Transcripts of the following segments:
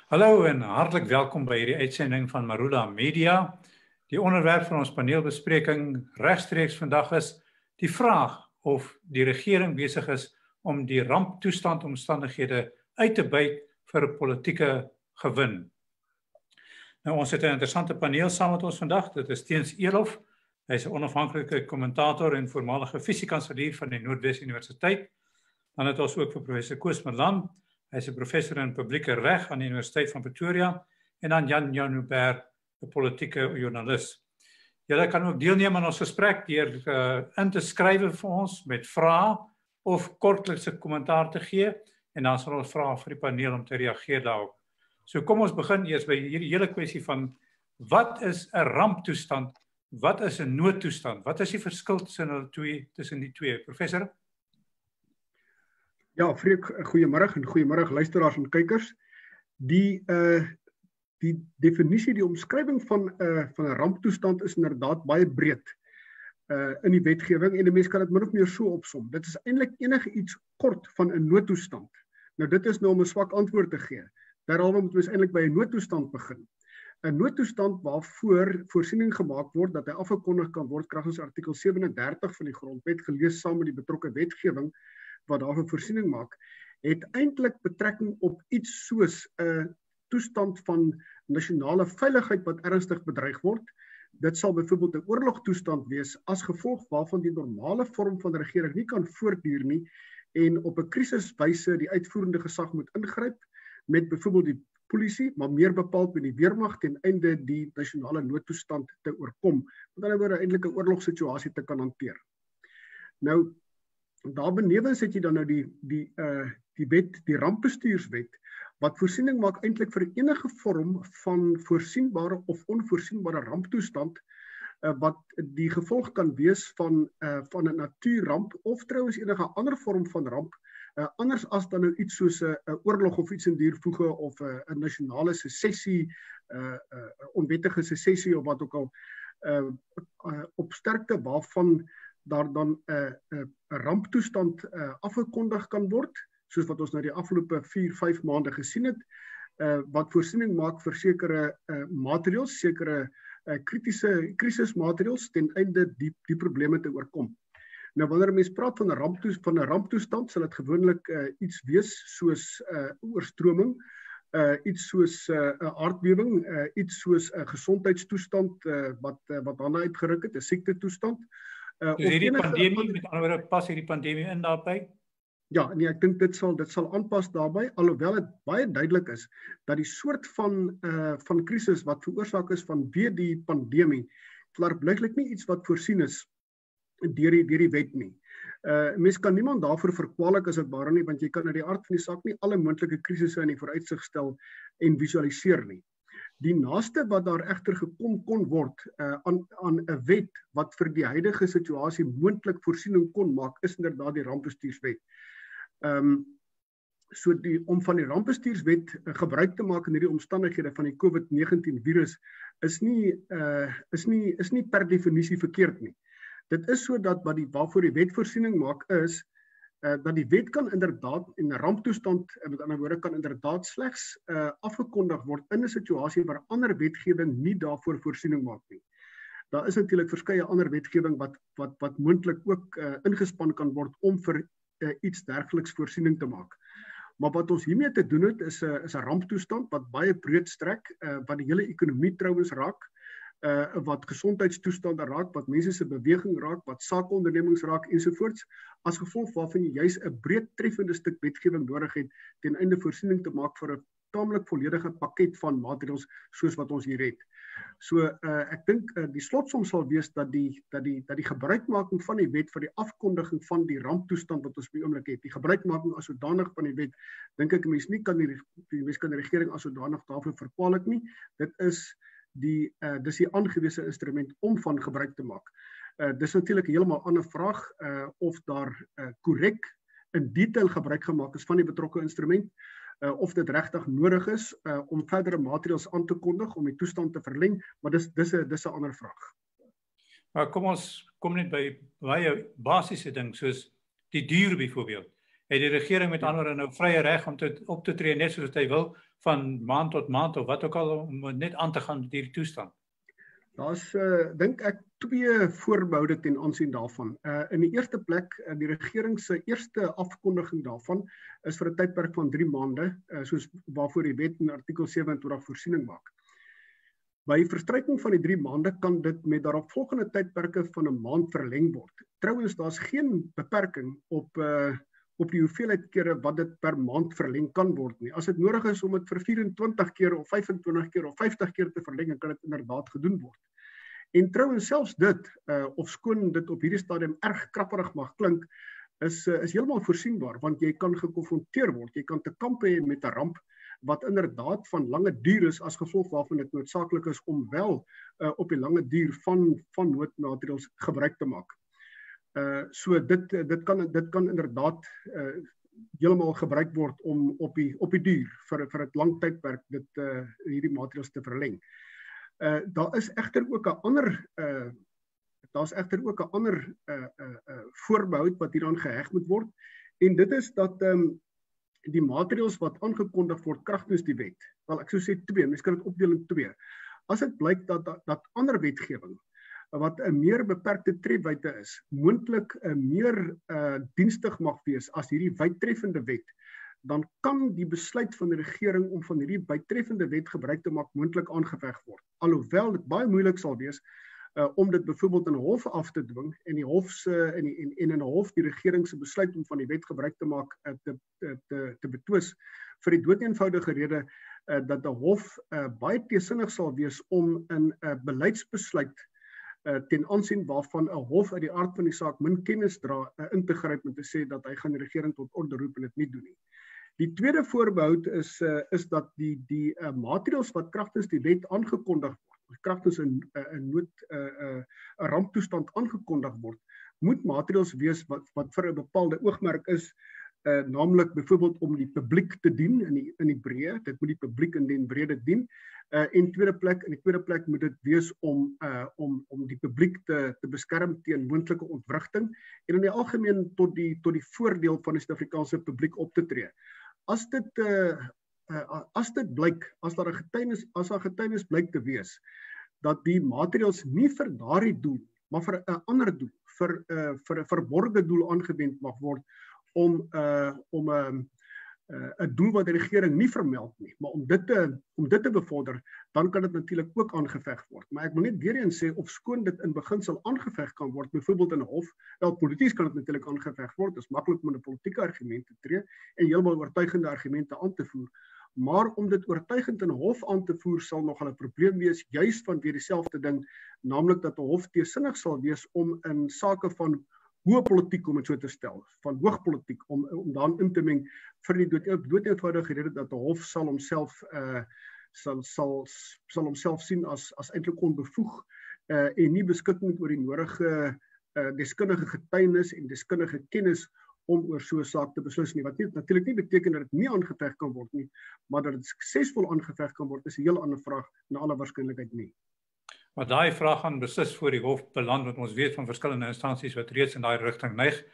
Hallo en hartlik welkom by hierdie uitsending van Marula Media. Die onderwerp van ons paneelbespreking regstreeks vandag is die vraag of die regering besig is om die ramptoestand omstandighede uit te buit vir 'n politieke gewin. Nou ons het 'n interessante paneel saam met ons vandag. Dit is Teens Elof. Hy is 'n onafhanklike kommentator en voormalige fisiekanselier van die Noordwes Universiteit. Dan het ons ook vir professor Koos Malan. Hy is 'n professor in publieke reg aan die Universiteit van Pretoria en dan Jan Huber, 'n politieke joernalis. Julle kan ook deelneem aan ons gesprek deur in te skryf vir ons met vrae of kortlikse kommentaar te gee en dan sal ons vra vir die paneel om te reageer daarop. So kom ons begin eers by hierdie hele kwessie van wat is 'n ramptoestand? Wat is 'n noodtoestand? Wat is die verskil tussen die twee? Professor? Ja, Freek, goeiemôre en goeiemôre luisteraars en kykers. Die definisie, die omskrywing van 'n ramptoestand is inderdaad baie breed in die wetgewing en 'n mens kan dit min of meer so opsom. Dit is eintlik enige iets kort van 'n noodtoestand. Nou dit is nou om 'n swak antwoord te gee. Derhalwe moet ons eintlik by 'n noodtoestand begin. 'n Noodtoestand waarvoor voorsiening gemaak word dat hy afgekondig kan word kragtens artikel 37 van die Grondwet, gelees saam met die betrokke wetgewing wat daarvoor voorsiening maak, het eintlik betrekking op iets soos 'n toestand van nasionale veiligheid wat ernstig bedreig word. Dit sal byvoorbeeld 'n oorlogtoestand wees as gevolg waarvan die normale vorm van die regering nie kan voortduur nie en op 'n krisiswyse die uitvoerende gesag moet ingryp met byvoorbeeld die polisie, maar meer bepaald met die weermag ten einde die nasionale noodtoestand te oorkom. Met ander woorde eintlik 'n oorlogssituasie te kan hanteer. Nou daarbenewens het jy dan nou die wet, die rampbestuurswet, wat voorsiening maak eintlik vir enige vorm van voorsienbare of onvoorsienbare ramptoestand wat die gevolg kan wees van 'n natuurramp of trouens enige ander vorm van ramp, anders as dan nou iets soos 'n oorlog of iets in dier voege of 'n nasionale sessie, onwettige sessie of wat ook al, op sterkte waarvan daar dan 'n ramptoestand afgekondig kan word, soos wat ons nou die afgelope 4-5 maande gesien het, wat voorsiening maak vir sekere maatreëls, sekere kritiese krisismaatreëls ten einde die probleme te oorkom. Nou wanneer mense praat van 'n ramptoestand, sal dit gewoonlik iets wees soos oorstroming, iets soos 'n aardbewing, iets soos 'n gesondheidstoestand wat dan uitgeruk het, 'n siektetoestand. Dus hierdie pandemie, met ander woorde, pas hierdie pandemie in daarbey? Ja, nee, ek dink dit sal aanpas daarbey, alhoewel dit baie duidelik is dat die soort van krisis wat veroorsaak is vanweë die pandemie, klaarblyklik nie iets wat voorsien is deur die wet nie. Mens kan niemand daarvoor verkwalik as dit ware nie, want jy kan uit die aard van die saak nie alle moontlike krisisse in die vooruitsig stel en visualiseer nie. Die naaste wat daar egter gekom kon word aan 'n wet wat vir die huidige situasie moontlik voorsiening kon maak, is inderdaad die rampbestuurswet. Om van die rampbestuurswet gebruik te maak in hierdie omstandighede van die COVID-19 virus is nie per definisie verkeerd nie. Dit is sodat waarvoor die wet voorsiening maak is dat die wet kan inderdaad in 'n ramptoestand, met ander woorde, kan inderdaad slegs afgekondig word in 'n situasie waar ander wetgewing nie daarvoor voorsiening maak nie. Daar is natuurlik verskeie ander wetgewing wat moontlik ook ingespan kan word om vir iets dergeliks voorsiening te maak. Maar wat ons hiermee te doen het is 'n ramptoestand wat baie breed strek, wat die hele ekonomie trouwens raak, wat gesondheidstoestande raak, wat mense se beweging raak, wat sakeondernemings raak ensovoorts, as gevolg waarvan jy juis 'n breed treffende stuk wetgewing nodig het ten einde voorsiening te maak vir 'n taamlik volledige pakket van maatreëls soos wat ons hier het. So ek dink die slotsom sal wees dat die gebruikmaking van die wet vir die afkondiging van die ramptoestand wat ons op die oomblik het, die gebruikmaking as sodanig van die wet, dink ek mens kan die regering as sodanig daarvoor verkwalik nie. Dit is dis die aangewese instrument om van gebruik te maak. Dis natuurlik 'n heeltemal ander vraag of daar korrek in detail gebruik gemaak is van die betrokke instrument, of dit regtig nodig is om verdere maatreëls aan te kondig om die toestand te verleng, maar dis 'n ander vraag. Maar kom ons kom net by baie basiese ding soos die duur byvoorbeeld. Het die regering met ander woorde nou vrye reg om op te tree net soos hy wil van maand tot maand of wat ook al om net aan te gaan met hierdie toestand? Daar's dink ek 2 voorbehoude ten aansien daarvan. In die eerste plek, die regering se eerste afkondiging daarvan is vir 'n tydperk van 3 maande, soos waarvoor die wet in artikel 27 voorsiening maak. By verstryking van die 3 maande kan dit met daaropvolgende tydperke van 'n maand verleng word. Trouwens, daar's geen beperking op die hoeveelheid kere wat dit per maand verleng kan word nie. As dit nodig is om dit vir 24 keer of 25 keer of 50 keer te verleng, kan dit inderdaad gedoen word. En trouwens selfs dit, ofskoon dit op hierdie stadium erg krapperig mag klink, is heeltemal voorsienbaar, want jy kan gekonfronteer word, jy kan te kamp hê met 'n ramp wat inderdaad van lange duur is as gevolg waarvan dit noodsaaklik is om wel op die lange duur van noodmaatreëls gebruik te maak. So dit kan inderdaad heeltemal gebruik word om op die duur vir 'n lang tydperk hierdie maatreëls te verleng. Daar is egter ook 'n ander voorbehou wat hieraan geheg moet word, en dit is dat die maatreëls wat aangekondig word kragtens die wet, wel ek sou sê 2, mens kan dit opdeel in 2. As dit blyk dat ander wetgewing wat 'n meer beperkte trefwyte is, moontlik meer dienstig mag wees as hierdie wydtreffende wet, dan kan die besluit van die regering om van hierdie wydtreffende wet gebruik te maak moontlik aangeveg word. Alhoewel dit baie moeilik sal wees om dit byvoorbeeld in 'n hof af te dwing en die hof se in 'n hof die regering se besluit om van die wet gebruik te maak te betwis, vir die doeteenvoudige rede dat 'n hof baie teesinnig sal wees om in 'n beleidsbesluit ten aansien waarvan 'n hof uit die aard van die saak min kennis dra in te gryp en te sê dat hy gaan die regering tot orde roep en dit nie doen nie. Die tweede voorbehou is dat die maatreëls wat kragtens die wet aangekondig word, kragtens 'n ramptoestand aangekondig word, moet maatreëls wees wat vir 'n bepaalde oogmerk is, naamlik byvoorbeeld om die publiek te dien in die breë, dit moet die publiek in den brede dien. In die tweede plek moet dit wees om die publiek te beskerm teen moontlike ontwrigting en in die algemeen tot die voordeel van die Suid-Afrikaanse publiek op te tree. As dit blyk, as daar getuienis blyk te wees dat die maatreëls nie vir daardie doel, maar vir 'n ander doel, vir 'n verborgde doel aangewend mag word om 'n doel wat die regering nie vermeld nie, maar om dit te bevorder, dan kan dit natuurlik ook aangeveg word. Maar ek wil net weer eens sê, ofskoon dit in beginsel aangeveg kan word, byvoorbeeld in 'n hof, wel polities kan dit natuurlik aangeveg word, dit is maklik om 'n politieke argument te tree en heeltemal oortuigende argumente aan te voer. Maar om dit oortuigend in 'n hof aan te voer sal nogal 'n probleem wees, juist vanweer dieselfde ding, naamlik dat 'n hof teesinnig sal wees om in sake van hoë politiek, om dit so te stel, van hoogpolitiek, om daarin in te meng vir die doeteenvoudige rede dat 'n hof sal homself sien as eintlik onbevoeg en nie beskikking oor die nodige deskundige getuienis en deskundige kennis om oor so 'n saak te beslis nie. Wat natuurlik nie beteken dat dit nie aangeveg kan word nie, maar dat dit suksesvol aangeveg kan word, is 'n heel ander vraag, na alle waarskynlikheid nie. Maar daai vraag gaan beslis voor die hof beland, want ons weet van verskillende instansies wat reeds in daai rigting neig.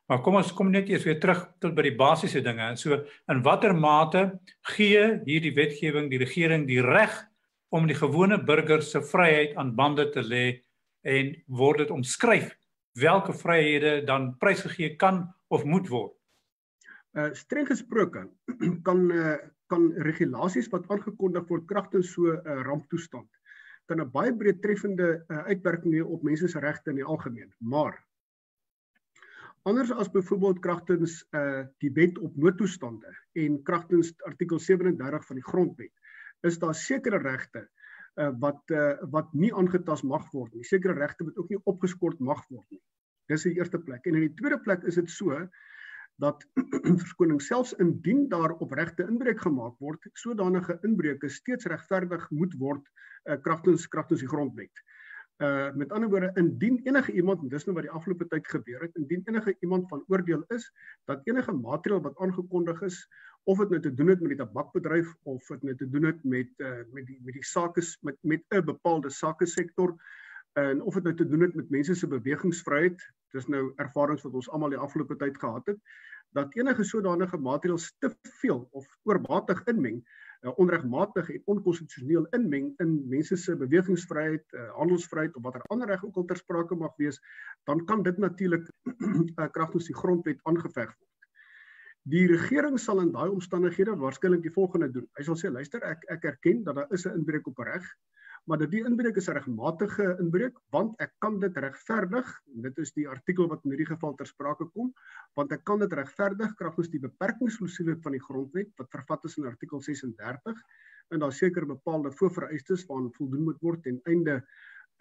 Maar kom ons kom net eers weer terug tot by die basiese dinge. So, in watter mate gee hierdie wetgewing die regering die reg om die gewone burger se vryheid aan bande te lê en word dit omskryf welke vryhede dan prysgegee kan of moet word? Streng gesproke kan regulasies wat aangekondig word kragtens so 'n ramptoestand kan 'n baie breed treffende uitwerking hê op mense se regte in die algemeen. Maar anders as byvoorbeeld kragtens die wet op noodtoestande en kragtens artikel 37 van die grondwet, is daar sekere regte wat nie aangetast mag word nie. Sekere regte wat ook nie opgeskort mag word nie. Dis die eerste plek. En in die tweede plek is dit so dat verskoning selfs indien daar opregte inbreuk gemaak word, sodanige inbreuke steeds regverdig moet word kragtens die grondwet. Met ander woorde, indien enige iemand, en dis nou wat die afgelope tyd gebeur het, indien enige iemand van oordeel is dat enige maatreël wat aangekondig is, of dit nou te doen het met die tabakbedryf of dit nou te doen het met die sake met 'n bepaalde sakesektor, en of dit nou te doen het met mense se bewegingsvryheid, dis nou ervarings wat ons almal die afgelope tyd gehad het, dat enige sodanige maatreëls te veel of oormatig inmeng, onregmatig en onkonstitusioneel inmeng in mense se bewegingsvryheid, handelsvryheid of watter ander reg ook al ter sprake mag wees, dan kan dit natuurlik kragtens die grondwet aangeveg word. Die regering sal in daai omstandighede waarskynlik die volgende doen. Hy sal sê, luister, ek erken dat daar is 'n inbreuk op 'n reg, maar dat die inbreuk is 'n regmatige inbreuk, want ek kan dit regverdig, dit is die artikel wat in hierdie geval ter sprake kom, want ek kan dit regverdig kragtens die beperkingsklausule van die grondwet, wat vervat is in artikel 36, en daar seker bepaalde voorvereistes waaraan voldoen moet word ten einde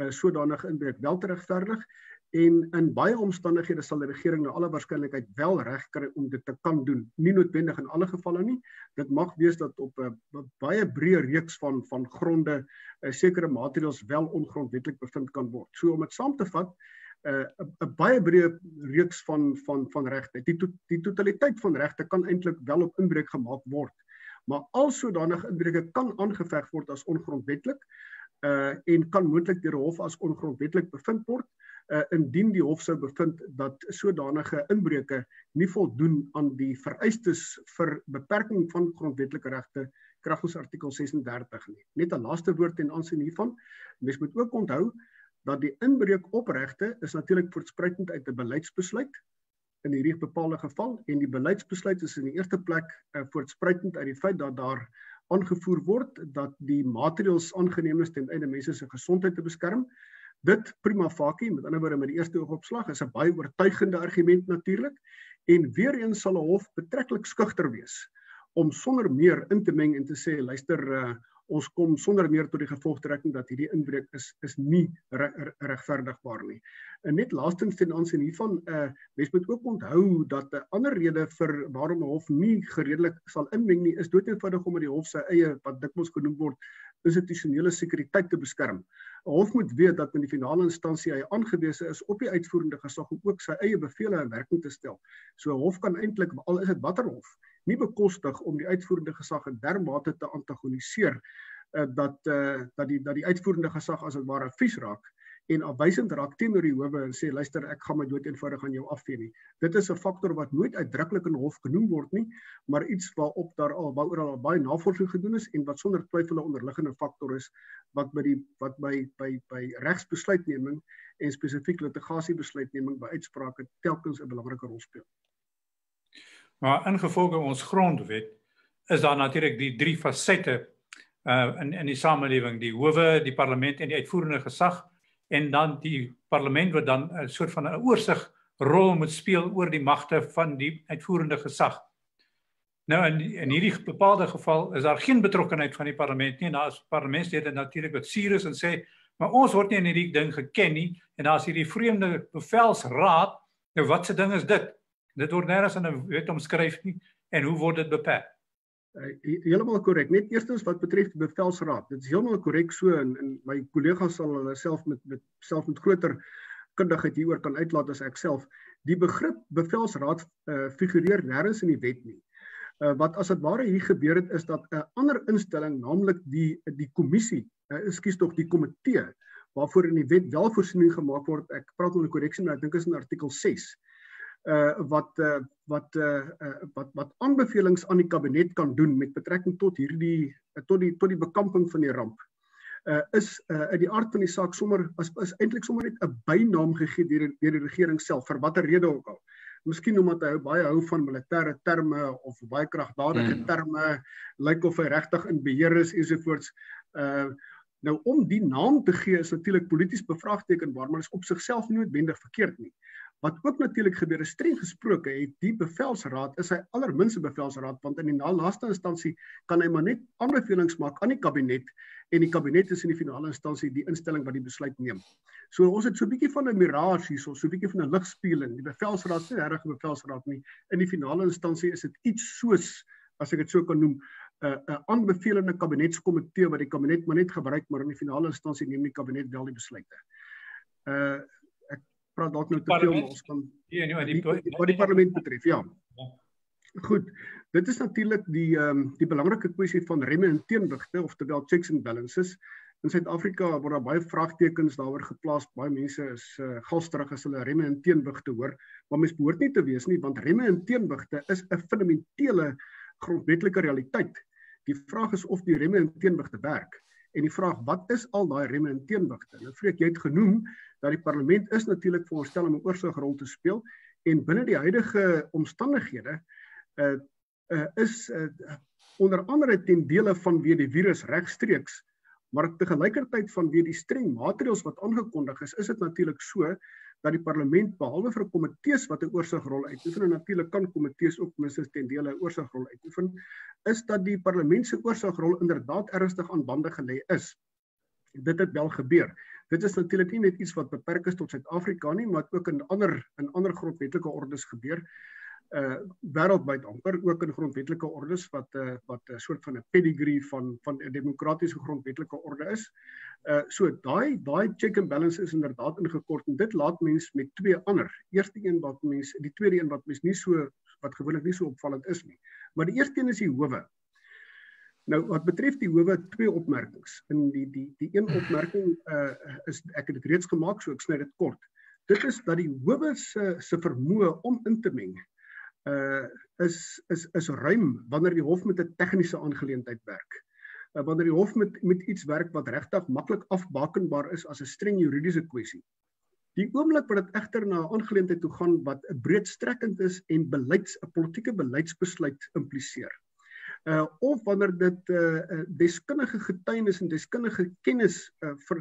sodanige inbreuk wel te regverdig, en in baie omstandighede sal die regering na alle waarskynlikheid wel reg kry om dit te kan doen. Nie noodwendig in alle gevalle nie. Dit mag wees dat op 'n baie breë reeks van gronde sekere maatreëls wel ongrondwetlik bevind kan word. So om dit saam te vat, 'n baie breë reeks van regte. Die totaliteit van regte kan eintlik wel op inbreuk gemaak word. Maar al sodanige inbreuke kan aangeveg word as ongrondwetlik en kan moontlik deur 'n hof as ongrondwetlik bevind word. Indien die hof sou bevind dat sodanige inbreuke nie voldoen aan die vereistes vir beperking van grondwetlike regte kragtens artikel 36 nie. Net 'n laaste woord ten aansien hiervan. Mens moet ook onthou dat die inbreuk op regte is natuurlik voortspruitend uit 'n beleidsbesluit in hierdie bepaalde geval, en die beleidsbesluit is in die eerste plek voortspruitend uit die feit dat daar aangevoer word dat die maatreëls aangeneem is ten einde mense se gesondheid te beskerm. Dit prima facie, met ander woorde met die eerste oogopslag, is 'n baie oortuigende argument natuurlik, en weer eens sal 'n hof betreklik skugter wees om sonder meer in te meng en te sê, luister, ons kom sonder meer tot die gevolgtrekking dat hierdie inbreuk is nie regverdigbaar nie. En net laastens ten aansien hiervan, mens moet ook onthou dat 'n ander rede vir waarom 'n hof nie gereedelik sal inmeng nie, is doeteenvoudig om die hof se eie, wat dikwels genoem word, institusionele sekuriteit te beskerm. 'n Hof moet weet dat in die finale instansie hy aangewese is op die uitvoerende gesag om ook sy eie bevele in werking te stel. So 'n hof kan eintlik, al is dit watter hof, nie bekostig om die uitvoerende gesag in dermate te antagoniseer dat die uitvoerende gesag as dit ware vies raak en afwysend raak teenoor die howe en sê, luister, ek gaan my dood eenvoudig aan jou afvee nie. Dit is 'n faktor wat nooit uitdruklik in hof genoem word nie, maar iets waaroor al baie navorsing gedoen is en wat sonder twyfel 'n onderliggende faktor is wat by regsbesluitneming en spesifiek litigasiebesluitneming by uitsprake telkens 'n belangrike rol speel. Maar ingevolge ons grondwet is daar natuurlik die 3 fasette in die samelewing, die howe, die parlement en die uitvoerende gesag, en dan die parlement wat dan 'n soort van 'n oorsigrol moet speel oor die magte van die uitvoerende gesag. Nou in hierdie bepaalde geval is daar geen betrokkenheid van die parlement nie, en daar is parlementslede natuurlik wat suur is en sê, maar ons word nie in hierdie ding geken nie, en daar is hierdie vreemde bevelsraad. Nou wat se ding is dit? Dit word nêrens in 'n wet omskryf nie, en hoe word dit beperk? Heeltemal korrek. Net eerstens wat betref die bevelsraad. Dit is heeltemal korrek so, en my kollegas sal hulle self met groter kundigheid hieroor kan uitlaat as ek self. Die begrip bevelsraad figureer nêrens in die wet nie. Wat as dit ware hier gebeur het, is dat 'n ander instelling, naamlik die kommissie, die komitee, waarvoor in die wet wel voorsiening gemaak word, ek praat oor 'n korreksie, maar ek dink is in artikel 6, wat aanbevelings aan die kabinet kan doen met betrekking tot die bekamping van die ramp, is uit die aard van die saak is eintlik sommer net 'n bynaam gegee deur die regering self, vir watter rede ook al. Miskien omdat hy baie hou van militêre terme of baie kragdadige terme, lyk of hy regtig in beheer is ensovoorts. Nou om die naam te gee is natuurlik polities bevraagtekenbaar, maar is op sigself nie noodwendig verkeerd nie. Wat ook natuurlik gebeur is, streng gesproke het die bevelsraad is hy allerminste bevelsraad, want in die laaste instansie kan hy maar net aanbevelings maak aan die kabinet, en die kabinet is in die finale instansie die instelling wat die besluit neem. So ons het so 'n bietjie van 'n mirage hier, so 'n bietjie van 'n ligspieeling. Die bevelsraad is nie regtig 'n bevelsraad nie. In die finale instansie is dit iets soos, as ek dit so kan noem, 'n aanbevelende kabinetskomitee wat die kabinet maar net gebruik, maar in die finale instansie neem die kabinet wel die besluite. Ek praat dalk nou te veel, maar ons kan wat die parlement betref, ja. Goed, dit is natuurlik die belangrike kwessie van remme en teenwigte, oftewel checks and balances. In Suid-Afrika word daar baie vraagtekens daaroor geplaas. Baie mense is galsterig as hulle remme en teenwigte hoor, maar mens behoort nie te wees nie, want remme en teenwigte is 'n fundamentele grondwetlike realiteit Die vraag is of die remme en teenwigte werk. En die vraag, wat is al daai remme en teenwigte? Nou Freek, jy het genoem dat die parlement is natuurlik veronderstel om 'n oorsigrol te speel en binne die huidige omstandighede is onder andere ten dele vanweë die virus regstreeks, maar tegelykertyd vanweë die streng maatreëls wat aangekondig is dit natuurlik so dat die parlement behalwe vir komitees wat 'n oorsigrol uitoefen en natuurlik kan komitees ook minstens ten dele 'n oorsigrol uitoefen, is dat die parlement se oorsigrol inderdaad ernstig aan bande gelê is. Dit het wel gebeur. Dit is natuurlik nie net iets wat beperk is tot Suid-Afrika nie, maar ook in ander grondwetlike ordes gebeur. Wêreldwyd amper, ook in grondwetlike ordes wat 'n soort van 'n pedigree van 'n demokratiese grondwetlike orde is. So daai check and balance is inderdaad ingekort en dit laat mens met twee ander. Die tweede een wat mens wat gewoonlik nie so opvallend is nie. Maar die eerste een is die howe. Nou wat betref die howe, twee opmerkings. In die een opmerking is ek het dit reeds gemaak, so ek sny dit kort. Dit is dat die howe se vermoë om in te meng is ruim wanneer die hof met 'n tegniese aangeleentheid werk. Wanneer die hof met iets werk wat regtig maklik afbakenbaar is as 'n streng juridiese kwessie. Die oomblik wat dit egter na 'n aangeleentheid toe gaan wat breedstrekkend is en 'n politieke beleidsbesluit impliseer. Of wanneer dit deskundige getuienis en deskundige kennis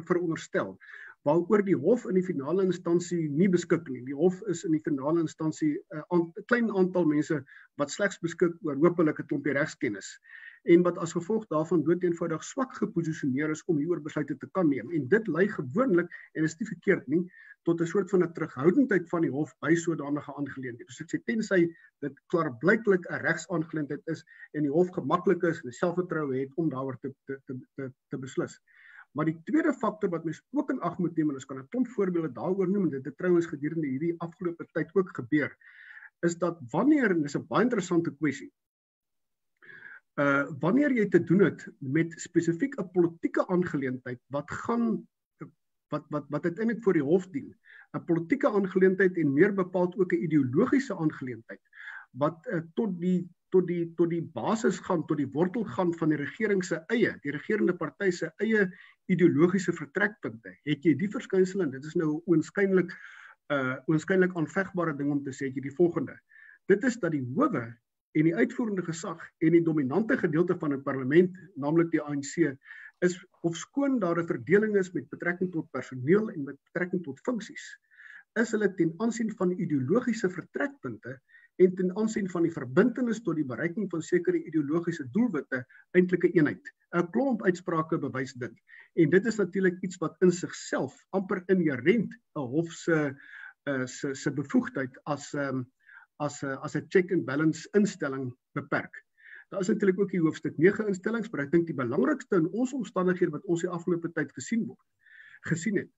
veronderstel, waaroor die hof in die finale instansie nie beskik nie. Die hof is in die finale instansie 'n klein aantal mense wat slegs beskik oor hopelik 'n klompie regskennis en wat as gevolg daarvan doeteenvoudig swak geposisioneer is om hieroor besluite te kan neem. En dit lei gewoonlik, en is nie verkeerd nie, tot 'n soort van 'n terughoudendheid van die hof by sodanige aangeleenthede. Dus ek sê tensy dit klaarblyklik 'n regsaangeleentheid is en die hof gemaklik is en selfvertroue het om daaroor te beslis. Maar die tweede faktor wat mens ook in ag moet neem, en ons kan 'n klomp voorbeelde daaroor noem, en dit het trouwens gedurende hierdie afgelope tyd ook gebeur, is dat wanneer, en dis 'n baie interessante kwessie, wanneer jy te doen het met spesifiek 'n politieke aangeleentheid wat uiteindelik voor die hof dien, 'n politieke aangeleentheid en meer bepaald ook 'n ideologiese aangeleentheid, wat tot die basis gaan, tot die wortel gaan van die regering se die regerende party se eie ideologiese vertrekpunte. Het jy die verskynsel, en dit is nou 'n oënskynlik aanvegbare ding om te sê, jy die volgende. Dit is dat die howe en die uitvoerende gesag en die dominante gedeelte van 'n parlement, naamlik die ANC, is ofskoon daar 'n verdeling is met betrekking tot personeel en met betrekking tot funksies, is hulle ten aansien van ideologiese vertrekpunte en ten aansien van die verbintenis tot die bereiking van sekere ideologiese doelwitte eintlik 'n eenheid. 'n Klomp uitsprake bewys dit. En dit is natuurlik iets wat in sigself amper inherent 'n hof se bevoegdheid as 'n check and balance instelling beperk. Daar is natuurlik ook die hoofstuk 9 instellings, maar ek dink die belangrikste in ons omstandighede wat ons die afgelope tyd gesien het,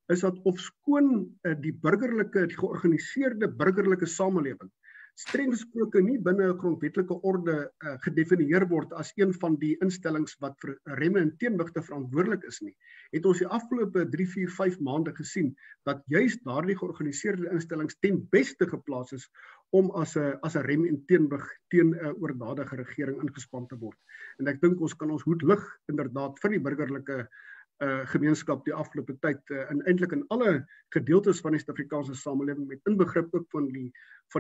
is dat ofskoon die georganiseerde burgerlike samelewing streng gesproke nie binne 'n grondwetlike orde gedefinieer word as een van die instellings wat vir remme en teenwigte verantwoordelik is nie, het ons die afgelope 3, 4, 5 maande gesien dat juist daardie georganiseerde instellings ten beste geplaas is om as 'n rem en teenwig teen 'n oordadige regering ingespan te word. En ek dink ons kan ons hoed lig inderdaad vir die burgerlike gemeenskap die afgelope tyd en eintlik in alle gedeeltes van die Suid-Afrikaanse samelewing met inbegrip ook van die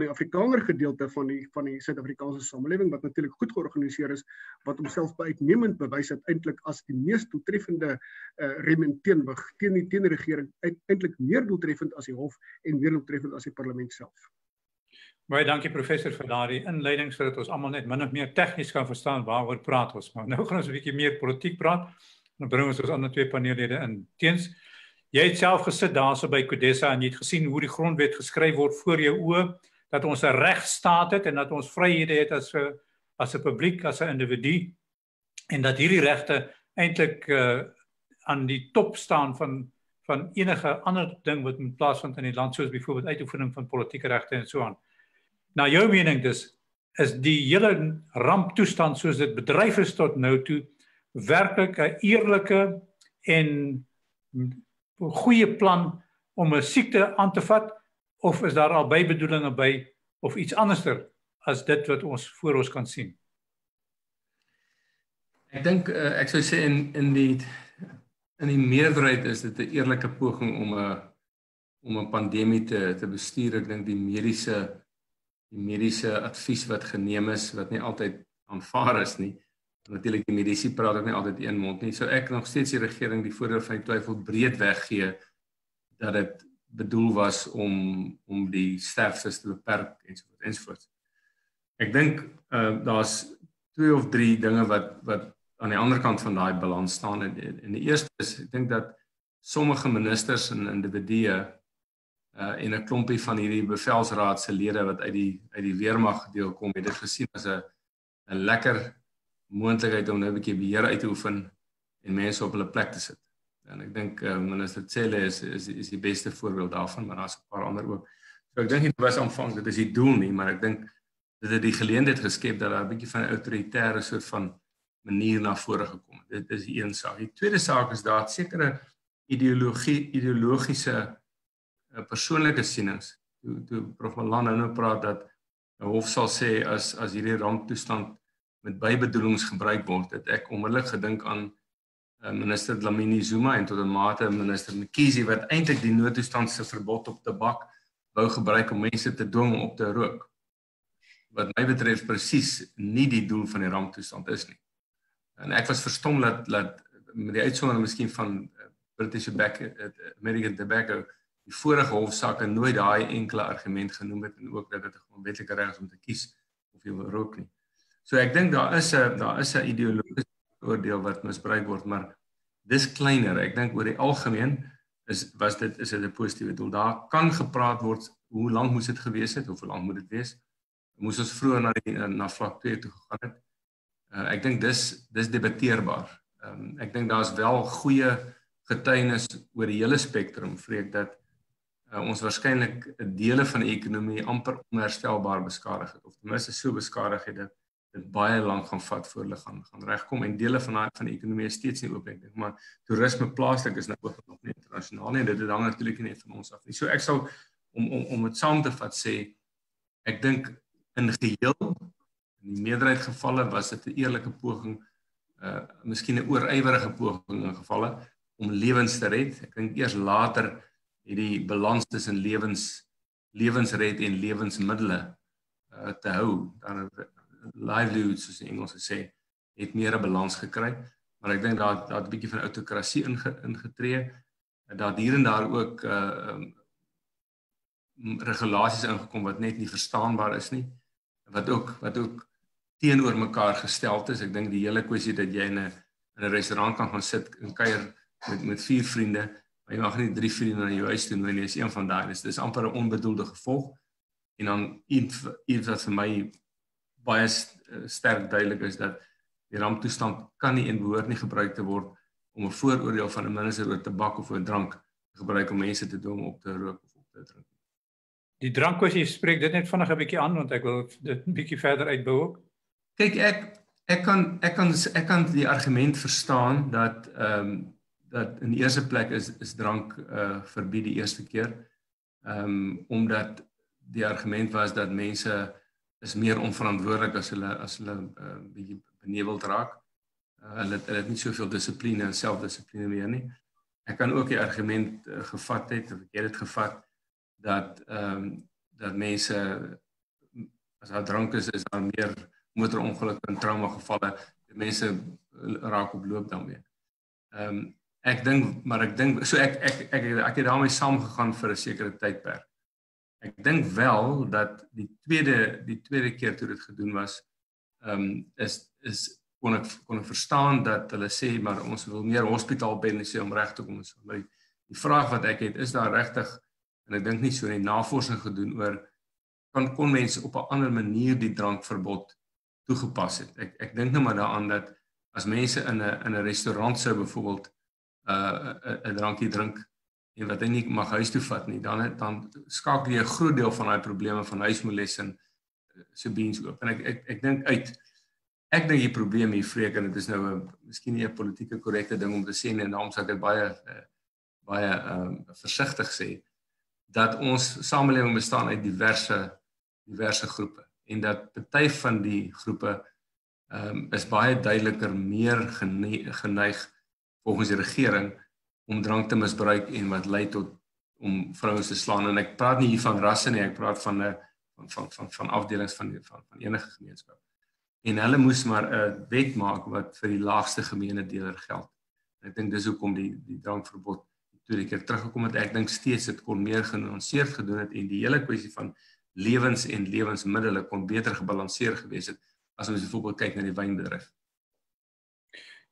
Afrikaner gedeelte van die Suid-Afrikaanse samelewing wat natuurlik goed georganiseer is, wat homself uitnemend bewys het eintlik as die mees doeltreffende rem en teenwig teen die regering, eintlik meer doeltreffend as die hof en meer doeltreffend as die parlement self. Baie dankie professor vir daardie inleiding sodat ons almal net min of meer tegnies kan verstaan waaroor praat ons. Maar nou gaan ons 'n bietjie meer politiek praat. Dan bring ons ander twee paneellede in. Teens, jy het self gesit daarso by CODESA en jy het gesien hoe die grondwet geskryf word voor jou oë, dat ons 'n regstaat het en dat ons vryhede het as 'n publiek, as 'n individu, en dat hierdie regte eintlik aan die top staan van enige ander ding wat in plaasvind in die land, soos byvoorbeeld uitoefening van politieke regte en so aan. Na jou mening dus, is die hele ramptoestand soos dit bedryf is tot nou toe werklik 'n eerlike en goeie plan om 'n siekte aan te vat, of is daar al bybedoelinge by of iets anderster as dit wat ons voor ons kan sien? Ek dink ek sou sê in die meerderheid is dit 'n eerlike poging om 'n pandemie te bestuur. Ek dink die mediese advies wat geneem is, wat nie altyd aanvaar is nie. Natuurlik die mediese praat ook nie altyd een mond nie. So ek nog steeds die regering die voordeel van die twyfel breed weggee dat dit bedoel was om die sterftes te beperk ensovoorts. Ek dink daar's 2 of 3 dinge wat aan die ander kant van daai balans staan. En die eerste is, ek dink dat sommige ministers en individue en 'n klompie van hierdie bevelsraad se lede wat uit die weermag deel kom, het dit gesien as 'n lekker moontlikheid om nou 'n bietjie beheer uit te oefen en mense op hulle plek te sit. En ek dink minister Cele is die beste voorbeeld daarvan, maar daar's 'n paar ander ook. So ek dink nie dit was aanvanklik dit is die doel nie, maar ek dink dit het die geleentheid geskep dat daar 'n bietjie van 'n autoritaire soort van manier na vore gekom het. Dit is die een saak. Die tweede saak is daar sekere ideologiese persoonlike sienings. Toe Prof Malan nou praat dat 'n hof sal sê as hierdie ramptoestand met bybedoelings gebruik word, het ek onmiddellik gedink aan minister Dlamini Zuma en tot 'n mate minister Mkhize wat eintlik die noodtoestand se verbod op tabak wou gebruik om mense te dwing om op te rook. Wat my betref presies nie die doel van die ramptoestand is nie. En ek was verstom dat met die uitsondering miskien van British American Tobacco die vorige hofsaake nooit daai enkele argument genoem het en ook dat dit 'n wetlike reg is om te kies of jy wil rook nie. So ek dink daar is 'n ideologiese oordeel wat misbruik word, maar dis kleiner. Ek dink oor die algemeen is dit 'n positiewe doel. Daar kan gepraat word hoe lank moes dit gewees het of hoe lank moet dit wees? Moes ons vroeër na vlak 2 toe gegaan het? Ek dink dis debatteerbaar. Ek dink daar's wel goeie getuienis oor die hele spektrum, vreek dat ons waarskynlik dele van die ekonomie amper onherstelbaar beskadig het, of ten minste so beskadig het dat dit baie lank gaan vat voor hulle gaan regkom, en dele van die ekonomie is steeds nie oop, ek dink, maar toerisme plaaslik is nou ook nog nie internasionaal nie, dit hang natuurlik nie van ons af nie. So ek sal, om het saam te vat sê, ek dink in geheel, in die meerderheid gevalle was dit 'n eerlike poging, miskien 'n oorywerige poging in gevalle, om lewens te red. Ek dink eers later die balans tussen lewensred en lewensmiddele te hou. Dan livelihoods, soos die Engelse sê, het meer 'n balans gekry, maar ek dink daar het 'n bietjie van autokrasie ingetree, dat hier en daar ook regulasies ingekom wat net nie verstaanbaar is nie, wat ook teenoor mekaar gestel is. Ek dink die hele kwessie dat jy in 'n restaurant kan gaan sit en kuier met 4 vriende, maar jy mag nie 3 vriende na jou huis toe nooi nie, is een van daai. Dis amper 'n onbedoelde gevolg. En dan iets wat vir my baie sterk duidelik is, dat die ramptoestand kan nie en behoort nie gebruik te word om 'n vooroordeel van 'n minister oor tabak of oor drank te gebruik om mense te dwing op te rook of op te drink. Die drankkwessie spreek dit net vinnig 'n bietjie aan, want ek wil dit 'n bietjie verder uitbou ook. Kyk, ek kan die argument verstaan dat in die eerste plek is drank verbied die eerste keer, omdat die argument was dat mense is meer onverantwoordelik as hulle bietjie beneveld raak. Hulle het nie soveel dissipline en selfdissipline meer nie. Ek kan ook die argument gevat het, of ek het dit gevat, dat mense, as daar drank is daar meer motorongelukke en trauma gevalle, mense raak op loop daarmee. Ek dink, so ek het daarmee saamgegaan vir 'n sekere tydperk. Ek dink wel dat die tweede keer toe dit gedoen was, kon ek verstaan dat hulle sê, maar ons wil meer hospitaalbedde sê om reg te kom. Maar die vraag wat ek het, is daar regtig, en ek dink nie so nie, navorsing gedoen oor, kon mense op 'n ander manier die drankverbod toegepas het. Ek dink nou maar daaraan dat as mense in 'n restaurant sou byvoorbeeld 'n drankie drink en wat hy nie mag huis toe vat nie, dan skakel jy 'n groot deel van daai probleme van huismoles en so beens oop. En ek dink ek dink die probleem hier, vreek, en dit is nou miskien nie 'n politieke korrekte ding om te sê nie, en daarom sal ek baie versigtig sê, dat ons samelewing bestaan uit diverse groepe, en dat party van die groepe is baie duideliker meer geneig volgens die regering om drank te misbruik en wat lei tot om vrouens te slaan. En ek praat nie hier van rasse nie, ek praat van afdelings van enige gemeenskap. En hulle moes maar 'n wet maak wat vir die laagste gemeene deler geld. Ek dink dis hoekom die drankverbod tweede keer teruggekom het. Ek dink steeds dit kon meer genuanceerd gedoen het en die hele kwessie van lewens en lewensmiddele kon beter gebalanseer gewees het as ons byvoorbeeld kyk na die wynbedryf.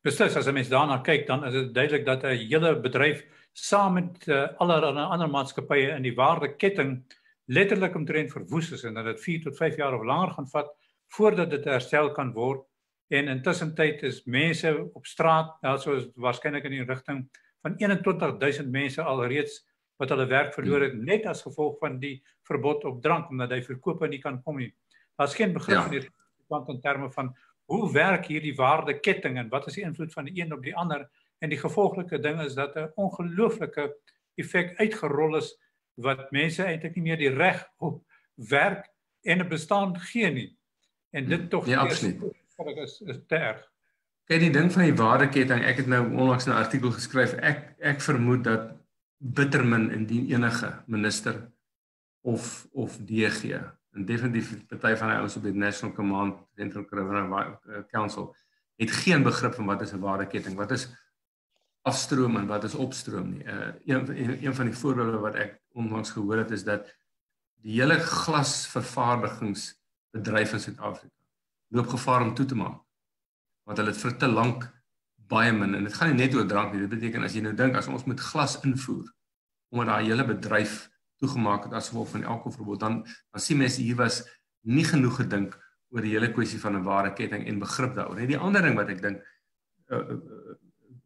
Beslis, as 'n mens daarna kyk, dan is dit duidelik dat 'n hele bedryf saam met allerlei ander maatskappye in die waardeketting letterlik omtrent verwoes is en dat dit 4 tot 5 jaar of langer gaan vat voordat dit herstel kan word. En intussen tyd is mense op straat, soos waarskynlik in die rigting van 21.000 mense alreeds wat hulle werk verloor het, net as gevolg van die verbod op drank, omdat hy verkope nie kan kom nie. Daar's geen begrip van die kant in terme van hoe werk hierdie waardeketting en wat is die invloed van die een op die ander, en die gevolglike ding is dat 'n ongelooflike effek uitgerol is wat mense eintlik nie meer die reg op werk en 'n bestaan gee nie. En dit tog is te erg. Kyk, die ding van die waardeketting, ek het nou onlangs 'n artikel geskryf, ek vermoed dat bittermin indien enige minister of DG, en definitief die party van die ouens op die National Command Central Criminal Council, het geen begrip van wat is 'n waardeketting, wat is afstroom en wat is opstroom nie. Een van die voorbeelde wat ek onlangs gehoor het is dat die hele glasvervaardigingsbedryf in Suid-Afrika loop gevaar om toe te maak, want hulle het vir te lank baie min, en dit gaan nie net oor drank nie, dit beteken as jy nou dink, as ons met glas invoer, omdat daai hele bedryf toegemaak het as gevolg van die alkoholverbod, dan sien mense hier was nie genoeg gedink oor die hele kwessie van 'n waardeketting en begrip daaroor. En die ander ding wat ek dink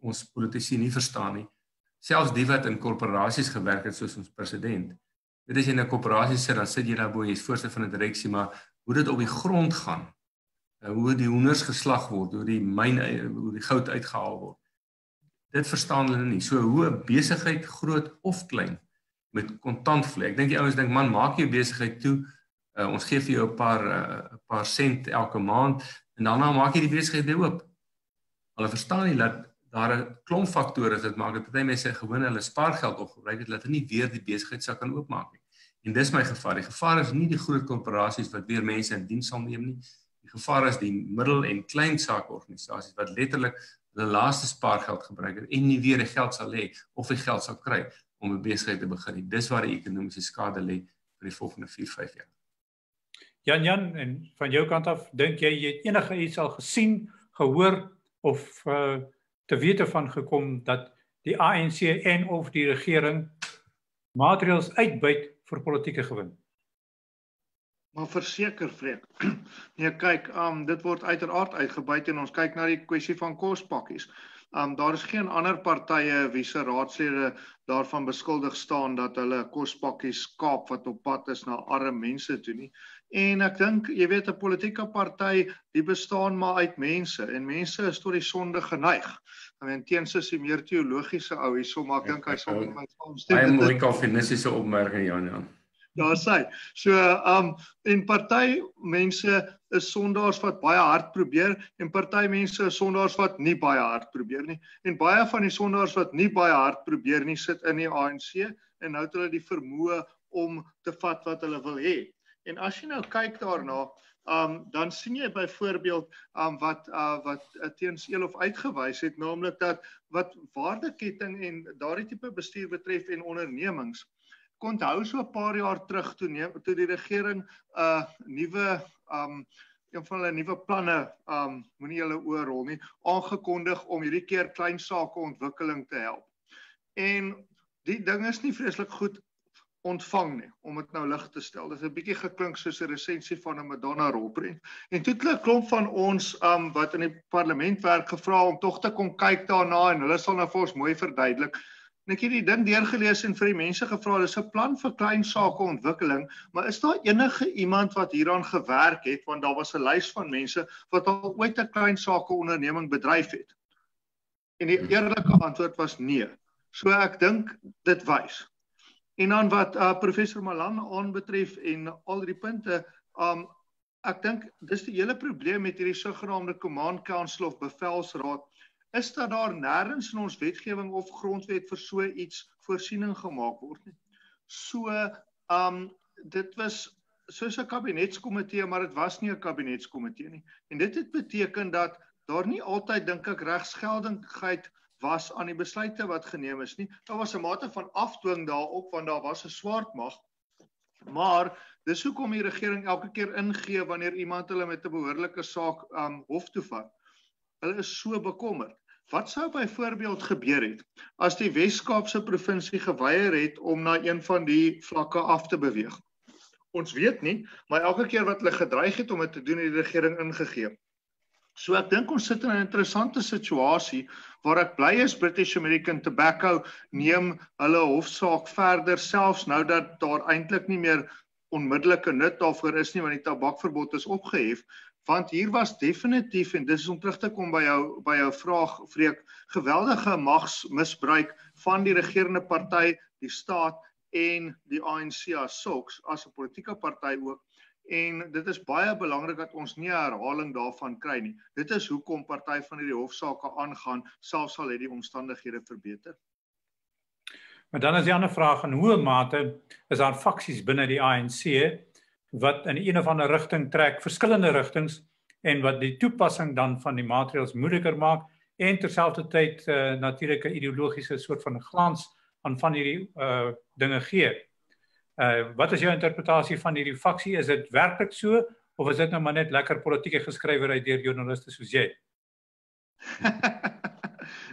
ons politici nie verstaan nie, selfs die wat in korporasies gewerk het soos ons president, dit as jy in 'n korporasie sit, dan sit jy daar bo, jy is voorsitter van 'n direksie, maar hoe dit op die grond gaan, hoe die hoenders geslag word, hoe die goud uitgehaal word, dit verstaan hulle nie. So hoe 'n besigheid, groot of klein, met kontantvloei. Ek dink die ouens dink, man, maak jou besigheid toe, ons gee vir jou 'n paar sent elke maand, en daarna maak jy die besigheid weer oop. Hulle verstaan nie dat daar 'n klomp faktore is, dit maak dat party mense gewoon hulle spaargeld opgebruik het, dat hulle nie weer die besigheid sou kan oopmaak nie. En dis my gevaar. Die gevaar is nie die groot korporasies wat weer mense in diens sal neem nie. Die gevaar is die middel- en klein saakorganisasies wat letterlik hulle laaste spaargeld gebruik het en nie weer die geld sal hê of die geld sal kry om 'n besigheid te begin. Dis waar die ekonomiese skade lê vir die volgende 4-5 jaar. Jan, en van jou kant af, dink jy het enige iets al gesien, gehoor of te wete van gekom dat die ANC en of die regering maatreëls uitbuit vir politieke gewin? Maar verseker, Fred. Nee, kyk, dit word uiteraard uitgebuit en ons kyk na die kwessie van kospakkies. Daar is geen ander partye wie se raadslede daarvan beskuldig staan dat hulle kospakkies kaap wat op pad is na arme mense toe nie. En ek dink, jy weet, 'n politieke party, die bestaan maar uit mense, en mense is tot die sonde geneig. Ek meen, Teens is die meer teologiese ou hierso, maar ek dink hy sal met my saamstem. Baie mooi kalvinistiese opmerking, Jan. Daar sê. So, en party mense is sondaars wat baie hard probeer, en party mense is sondaars wat nie baie hard probeer nie. En baie van die sondaars wat nie baie hard probeer nie, sit in die ANC, en nou het hulle die vermoë om te vat wat hulle wil hê. En as jy nou kyk daarna, dan sien jy byvoorbeeld wat Teens Elof uitgewys het, naamlik dat wat waardeketting en daardie tipe bestuur betref en ondernemings, kon onthou so 'n paar jaar terug toe die regering een van hulle nuwe planne, moenie julle oorrol nie, aangekondig om hierdie keer klein sake ontwikkeling te help. En die ding is nie vreeslik goed ontvang nie, om dit nou lig te stel. Dit is 'n bietjie geklink soos 'n resensie van 'n Madonna rolprent. En toe het 'n klomp van ons wat in die parlement werk gevra om tog te kom kyk daarna, en hulle sal nou vir ons mooi verduidelik. En ek het die ding deurgelees en vir die mense gevra, dis 'n plan vir klein sake ontwikkeling, maar is daar enige iemand wat hieraan gewerk het, want daar was 'n lys van mense wat al ooit 'n klein sake onderneming bedryf het? En die eerlike antwoord was nee. So ek dink dit wys. En dan wat professor Malan aanbetref en al die punte, ek dink dis die hele probleem met hierdie sogenaamde Command Council of Bevelsraad, is dat daar nêrens in ons wetgewing of grondwet vir so iets voorsiening gemaak word nie. So, dit was soos 'n kabinetskomitee, maar dit was nie 'n kabinetskomitee nie. En dit het beteken dat daar nie altyd, dink ek, regsgeldigheid was aan die besluite wat geneem is nie. Daar was 'n mate van afdwing daarop, want daar was 'n swaardmag. Maar dis hoekom die regering elke keer ingee wanneer iemand hulle met 'n behoorlike saak hof toe vat. Hulle is so bekommerd. Wat sou byvoorbeeld gebeur het as die Wes-Kaapse provinsie geweier het om na een van die vlakke af te beweeg? Ons weet nie, maar elke keer wat hulle gedreig het om dit te doen, het die regering ingegee. So ek dink ons sit in 'n interessante situasie waar ek bly is British American Tobacco neem hulle hofsaak verder, selfs nou dat daar eintlik nie meer onmiddellike nut daarvoor is nie, want die tabakverbod is opgehef, want hier was definitief, en dis om terug te kom by jou vraag, Freek, geweldige magsmisbruik van die regerende party, die staat en die ANC as sulks, as 'n politieke party ook. En dit is baie belangrik dat ons nie 'n herhaling daarvan kry nie. Dit is hoekom party van hierdie hofsaake aangaan, selfs al het die omstandighede verbeter. Maar dan is die ander vraag, in hoe mate is daar faksies binne die ANC wat in een of ander rigting trek, verskillende rigtings, en wat die toepassing dan van die maatreëls moeiliker maak, en terselfdertyd natuurlik 'n ideologiese soort van glans aan van hierdie dinge gee. Wat is jou interpretasie van hierdie faksie? Is dit werklik so, of is dit nou maar net lekker politieke geskrywerry deur joernaliste soos jy?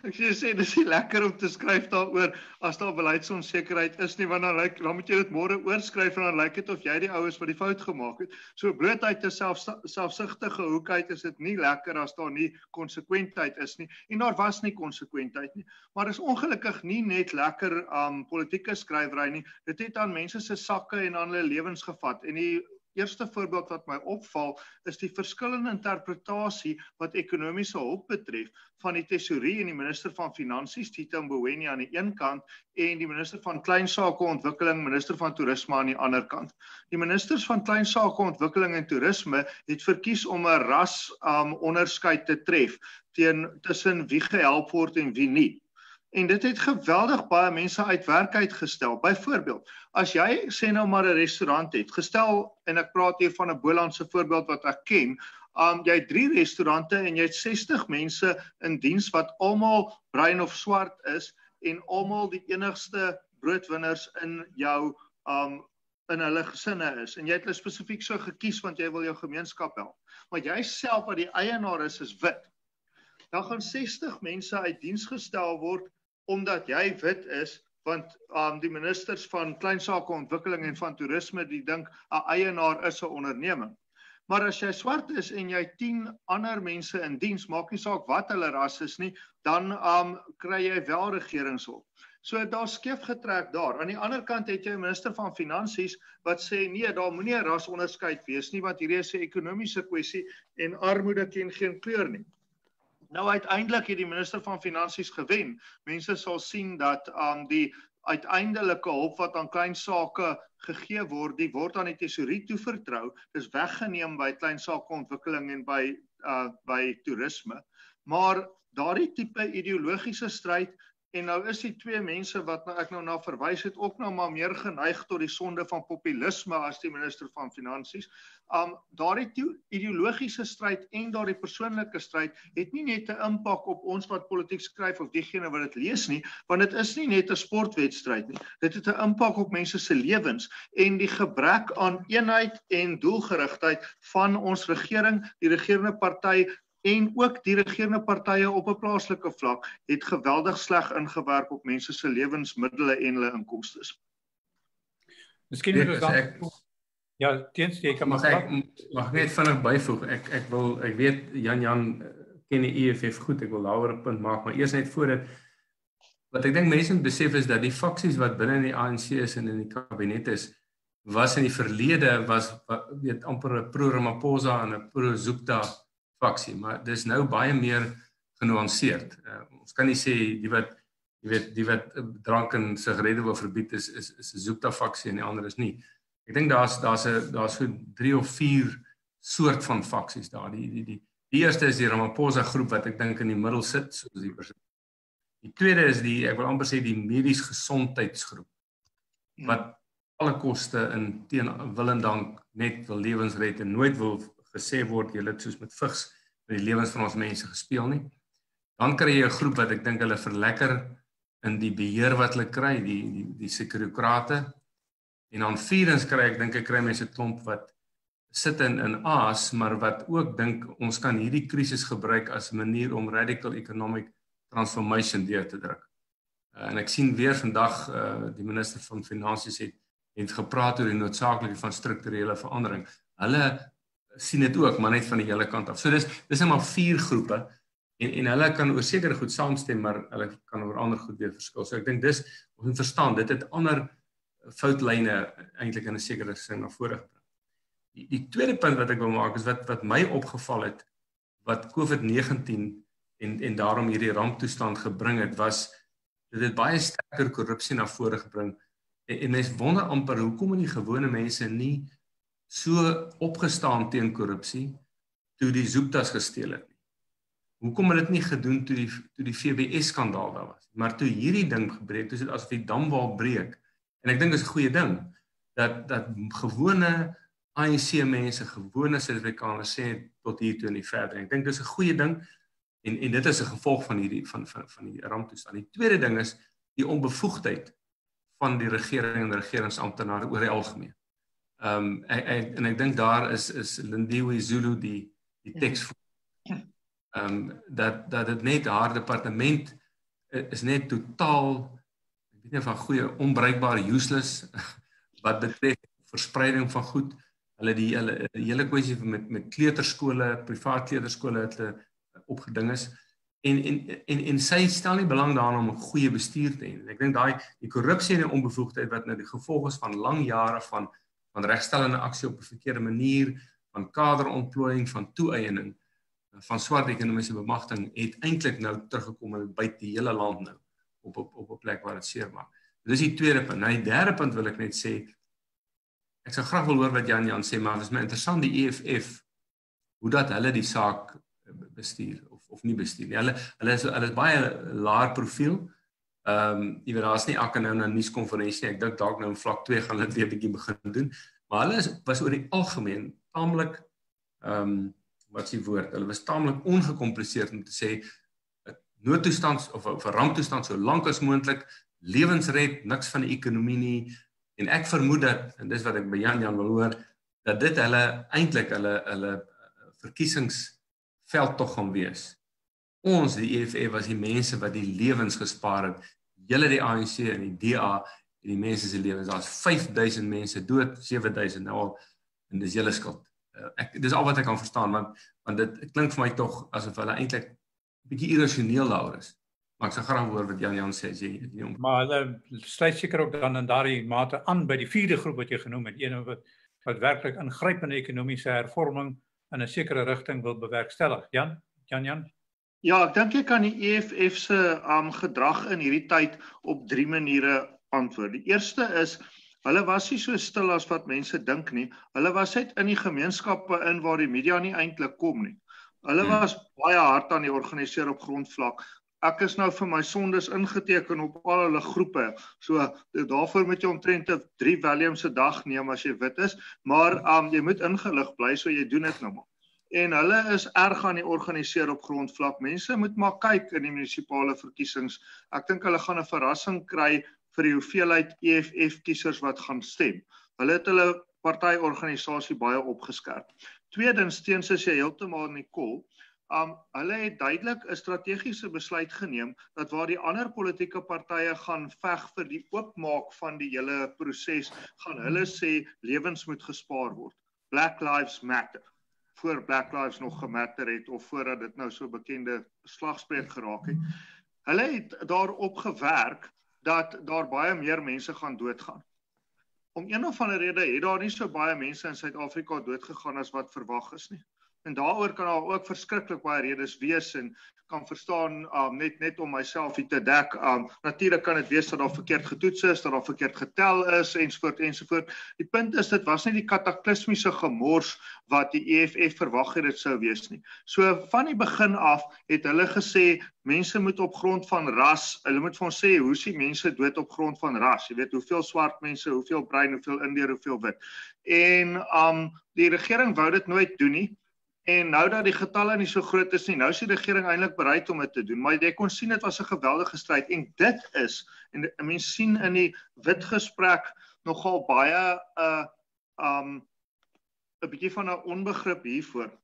Ek sê, dis nie lekker om te skryf daaroor as daar beleidsonsekerheid is nie, want dan moet jy dit môre oorskryf en dan lyk dit of jy die oues wat die fout gemaak het. So bloot uit 'n selfsugtige hoek uit is dit nie lekker as daar nie konsekwentheid is nie, en daar was nie konsekwentheid nie. Maar is ongelukkig nie net lekker politieke skrywery nie, dit het aan mense se sakke en aan hulle lewens gevat, en die eerste voorbeeld wat my opval is die verskillende interpretasie wat ekonomiese hulp betref van die tesourie en die minister van Finansies, Tito Mboweni aan die een kant, en die minister van Kleinsakeontwikkeling, minister van Toerisme aan die ander kant. Die ministers van Kleinsakeontwikkeling en Toerisme het verkies om 'n ras onderskeid te tref tussen wie gehelp word en wie nie. En dit het geweldig baie mense uit werk uitgestel. Byvoorbeeld, as jy sê nou maar 'n restaurant het, gestel, en ek praat hier van 'n Bolandse voorbeeld wat ek ken, jy het 3 restaurante en jy het 60 mense in diens wat almal bruin of swart is en almal die enigste broodwinners in jou in hulle gesinne is. En jy het hulle spesifiek so gekies want jy wil jou gemeenskap help. Maar jy self wat die eienaar is wit. Dan gaan 60 mense uit diens gestel word omdat jy wit is, want die ministers van Kleinsakeontwikkeling en van Toerisme die dink 'n eienaar is 'n onderneming. Maar as jy swart is en jy 10 ander mense in diens, maak nie saak wat hulle ras is nie, dan kry jy wel regeringshulp. So daar skeef getrek daar. Aan die ander kant het jy 'n minister van Finansies wat sê nee, daar moenie 'n rasonderskeid wees nie, want hierdie is 'n ekonomiese kwessie en armoede ken geen kleur nie. Nou uiteindelik het die minister van Finansies gewen. Mense sal sien dat die uiteindelike hulp wat aan klein sake gegee word, die word aan die tesourie toevertrou. Dis weggeneem by kleinsakeontwikkeling en by toerisme. Maar daardie tipe ideologiese stryd, en nou is die 2 mense wat ek nou na verwys het ook nou maar meer geneig tot die sonde van populisme as die minister van Finansies. Daardie ideologiese stryd en daardie persoonlike stryd het nie net 'n impak op ons wat politiek skryf of diegene wat dit lees nie, want dit is nie net 'n sportwedstryd nie. Dit het 'n impak op mense se lewens en die gebrek aan eenheid en doelgerigtheid van ons regering, die regerende party en ook die regerende partye op 'n plaaslike vlak het geweldig sleg ingewerk op mense se lewensmiddels en hulle inkomstes. Miskien moet ons dan ja, Teens, jy kan mag net vinnig byvoeg. Ek weet Jan ken die EFF goed. Ek wil daaroor 'n punt maak, maar eers net voordat wat ek dink mense moet besef is dat die faksies wat binne in die ANC is en in die kabinet is, was in die verlede weet amper 'n pro-Ramaphosa en 'n pro-Zukta faksie, maar dis nou baie meer genuanceerd. Ons kan nie sê die wat drank en sigarette wil verbied is 'n Zukta faksie en die ander is nie. Ek dink daar's so 3 of 4 soort van faksies daar. Die eerste is die Ramaphosa groep wat ek dink in die middel sit, soos die president. Die tweede is ek wil amper sê die medies gesondheidsgroep, wat alle koste in teen wil en dank net wil lewens red en nooit wil gesê word, jy het soos met vigs met die lewens van ons mense gespeel nie. Dan kry jy 'n groep wat ek dink hulle verlekker in die beheer wat hulle kry, die sekurokrate. En dan vierdens kry mense 'n klomp wat sit in aas, maar wat ook dink ons kan hierdie krisis gebruik as 'n manier om radical economic transformation deur te druk. En ek sien weer vandag die minister van Finansies het gepraat oor die noodsaaklike van strukturele verandering. Hulle sien dit ook, maar net van die hele kant af. So dis net maar 4 groepe en hulle kan oor sekere goed saamstem, maar hulle kan oor ander goed weer verskil. So ek dink ons moet verstaan, dit het ander foutlyne eintlik in 'n sekere sin na vore gebring. Die tweede punt wat ek wil maak is wat my opgeval het, wat COVID-19 en daarom hierdie ramptoestand gebring het, was dit het baie sterker korrupsie na vore gebring. En mense wonder amper hoekom het die gewone mense nie so opgestaan teen korrupsie toe die Zooptas gesteel het nie. Hoekom het dit nie gedoen toe die FBS-skandaal daar was? Maar toe hierdie ding gebreek, toe is dit asof die damwal breek. En ek dink dit is 'n goeie ding dat gewone ANC mense, gewone Suid-Afrikaners sê tot hier toe en nie verder. Ek dink dit is 'n goeie ding en dit is 'n gevolg van die ramptoestand. Die tweede ding is die onbevoegdheid van die regering en regeringsamptenare oor die algemeen. En ek dink daar is Lindiwe Zulu die teks dat dit net haar departement is net totaal, ek weet nie van goeie onbruikbare useless wat betref verspreiding van goed. Hulle die hele kwessie met kleuterskole, privaat kleuterskole het opgeding is. En sy stel nie belang daaraan om 'n goeie bestuur te hê. Ek dink die korrupsie en die onbevoegdheid wat nou die gevolg is van lang jare van regstellende aksie op 'n verkeerde manier, van kaderontplooiing, van toeëiening, van swart ekonomiese bemagtiging, het eintlik nou teruggekom en byt die hele land nou op 'n plek waar dit seer maak. Dis die tweede punt. Nou die derde punt wil ek net sê, ek sou graag wil hoor wat Jan sê, maar dit is my interessant die EFF, hoe dat hulle die saak bestuur of nie bestuur nie. Hulle is baie laer profiel. Jy weet daar's nie elke nou 'n nuuskonferensie nie. Ek dink dalk nou in vlak 2 gaan hulle weer 'n bietjie begin doen. Maar hulle was oor die algemeen taamlik wat is die woord? Hulle was taamlik ongekompliseerd om te sê noodtoestand of 'n ramptoestand so lank as moontlik, lewensred, niks van die ekonomie nie. En ek vermoed dat, en dis wat ek by Jan wil hoor, dat dit eintlik hulle verkiesingsveld tog gaan wees. Ons, die EFF, was die mense wat die lewens gespaar het. Julle die ANC en die DA en die mense se lewens. Daar's 5000 mense dood, 7000 nou al, en dis julle skuld. Dis al wat ek kan verstaan, want dit klink vir my tog asof hulle eintlik 'n bietjie irrasioneel daaroor is. Maar ek sal graag hoor wat Jan sê as jy nie. Maar hulle sluit seker ook dan in daardie mate aan by die vierde groep wat jy genoem het, een wat werklik ingrypende ekonomiese hervorming in 'n sekere rigting wil bewerkstellig. Jan? Ja, ek dink jy kan die EFF se gedrag in hierdie tyd op 3 maniere antwoord. Die eerste is, hulle was nie so stil as wat mense dink nie. Hulle was net in die gemeenskappe in waar die media nie eintlik kom nie. Hulle was baie hard aan die organiseer op grondvlak. Ek is nou vir my sondes ingeteken op al hulle groepe. So daarvoor moet jy omtrent 3 volumes 'n dag neem as jy wit is, maar jy moet ingelig bly, so jy doen dit nou maar. En hulle is erg aan die organiseer op grondvlak. Mense moet maar kyk in die munisipale verkiesings. Ek dink hulle gaan 'n verrassing kry vir die hoeveelheid EFF kiesers wat gaan stem. Hulle het hulle partyorganisasie baie opgeskerp. Tweedens, teens is jy heeltemal in die kol. Hulle het duidelik 'n strategiese besluit geneem dat waar die ander politieke partye gaan veg vir die oopmaak van die hele proses, gaan hulle sê lewens moet gespaar word. Black Lives Matter. Voor Black Lives nog gematter het of voordat dit nou so bekende slagspreuk geraak het. Hulle het daarop gewerk dat daar baie meer mense gaan doodgaan. Om een of ander rede het daar nie so baie mense in Suid-Afrika doodgegaan as wat verwag is nie. En daaroor kan daar ook verskriklik baie redes wees en kan verstaan net om myself hier te dek. Natuurlik kan dit wees dat daar verkeerd getoets is, dat daar verkeerd getel is ensovoort. Die punt is dit was nie die kataklismiese gemors wat die EFF verwag het dit sou wees nie. So van die begin af het hulle gesê mense moet op grond van ras, hulle moet vir ons sê hoe sien mense dood op grond van ras. Jy weet hoeveel swart mense, hoeveel bruin, hoeveel Indiër, hoeveel wit. En die regering wou dit nooit doen nie. En nou dat die getalle nie so groot is nie, nou is die regering eintlik bereid om dit te doen. Maar jy kon sien dit was 'n geweldige stryd en dit is en mense sien in die wit gesprek nogal baie 'n bietjie van 'n onbegrip hiervoor.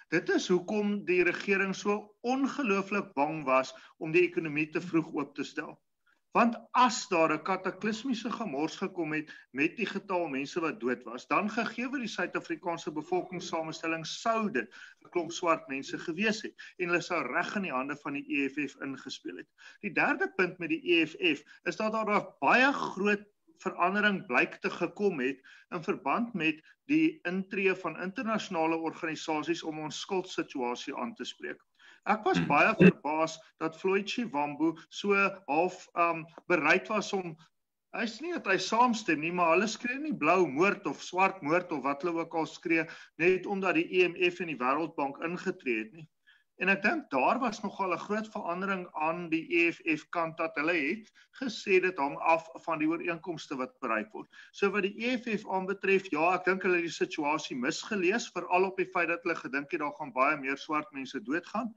Dit is hoekom die regering so ongelooflik bang was om die ekonomie te vroeg oop te stel. Want as daar 'n kataklismiese gemors gekom het met die getal mense wat dood was, dan gegee die Suid-Afrikaanse bevolkingssamenstelling sou dit 'n klomp swart mense gewees het en hulle sou reg in die hande van die EFF ingespeel het. Die derde punt met die EFF is dat daar 'n baie groot verandering blyk te gekom het in verband met die intree van internasionale organisasies om ons skuldsituasie aan te spreek. Ek was baie verbaas dat Floyd Shivambu so half bereid was om, hy is nie dat hy saamstem nie, maar hulle skree nie blou moord of swart moord of wat hulle ook al skree, net omdat die IMF en die Wêreldbank ingetree het nie. En ek dink daar was nogal 'n groot verandering aan die EFF kant dat hulle het gesê dit hang af van die ooreenkomste wat bereik word. So wat die EFF aanbetref, ja, ek dink hulle het die situasie misgelees, veral op die feit dat hulle gedink het daar gaan baie meer swart mense doodgaan.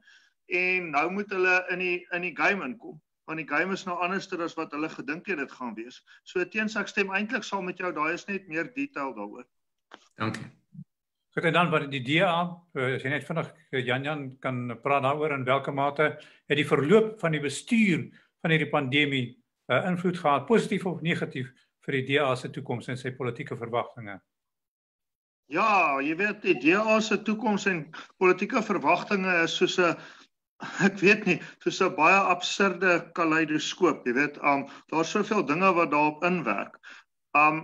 En nou moet hulle in die game inkom, want die game is nou anderster as wat hulle gedink het dit gaan wees. So teens ek stem eintlik saam met jou, daar is net meer detail daaroor. Dankie. Goed, en dan wat die DA, as jy net vinnig Jan kan praat daaroor in watter mate het die verloop van die bestuur van hierdie pandemie invloed gehad, positief of negatief vir die DA se toekoms en sy politieke verwagtinge? Ja, jy weet die DA se toekoms en politieke verwagtinge is soos 'n ek weet nie, soos 'n baie absurde kaleidoskoop, jy weet, daar's soveel dinge wat daarop inwerk.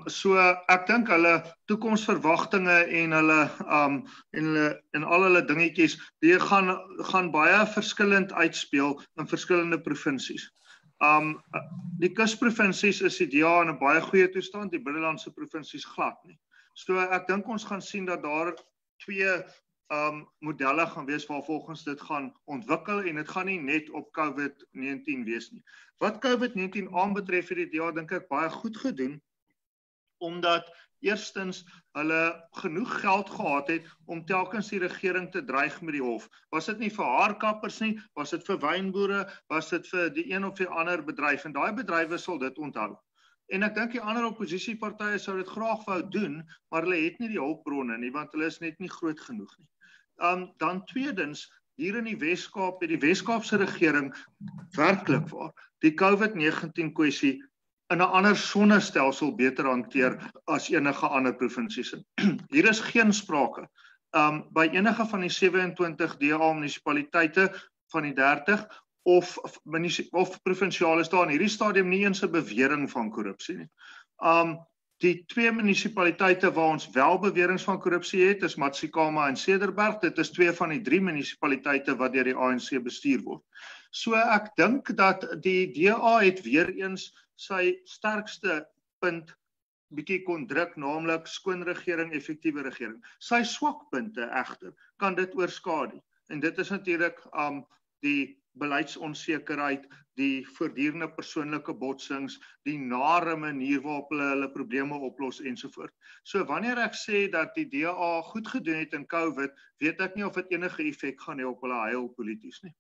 So ek dink hulle toekomsverwagtinge en hulle en al hulle dingetjies, die gaan baie verskillend uitspeel in verskillende provinsies. Die kusprovinsies is die DA in 'n baie goeie toestand, die binnelandse provinsies glad nie. So ek dink ons gaan sien dat daar twee modelle gaan wees waar volgens dit gaan ontwikkel en dit gaan nie net op COVID-19 wees nie. Wat COVID-19 aanbetref het die DA dink ek baie goed gedoen, omdat eerstens hulle genoeg geld gehad het om telkens die regering te dreig met die hof. Was dit nie vir haarkappers nie, was dit vir wynboere, was dit vir die een of die ander bedryf en daai bedrywe sal dit onthou. En ek dink die ander oppositiepartye sou dit graag wou doen, maar hulle het nie die hulpbronne nie, want hulle is net nie groot genoeg nie. Dan tweedens, hier in die Weskaap het die Weskaapse regering werklik waar die COVID-19 kwessie in 'n ander sonnestelsel beter hanteer as enige ander provinsies. Hier is geen sprake by enige van die 27 DA munisipaliteite van die 30 of provinsiale is daar in hierdie stadium nie eens 'n bewering van korrupsie nie. Die twee munisipaliteite waar ons wel beweringe van korrupsie het, is Matsikama en Cederberg. Dit is twee van die 3 munisipaliteite wat deur die ANC bestuur word. So ek dink dat die DA het weer eens sy sterkste punt bietjie kon druk, naamlik skoon regering, effektiewe regering. Sy swakpunte egter kan dit oorskadu. En dit is natuurlik die beleidsonsekerheid, die voortdurende persoonlike botsings, die nare manier waarop hulle probleme oplos ensovoort. So wanneer ek sê dat die DA goed gedoen het in COVID, weet ek nie of dit enige effek gaan hê op hulle heil polities nie.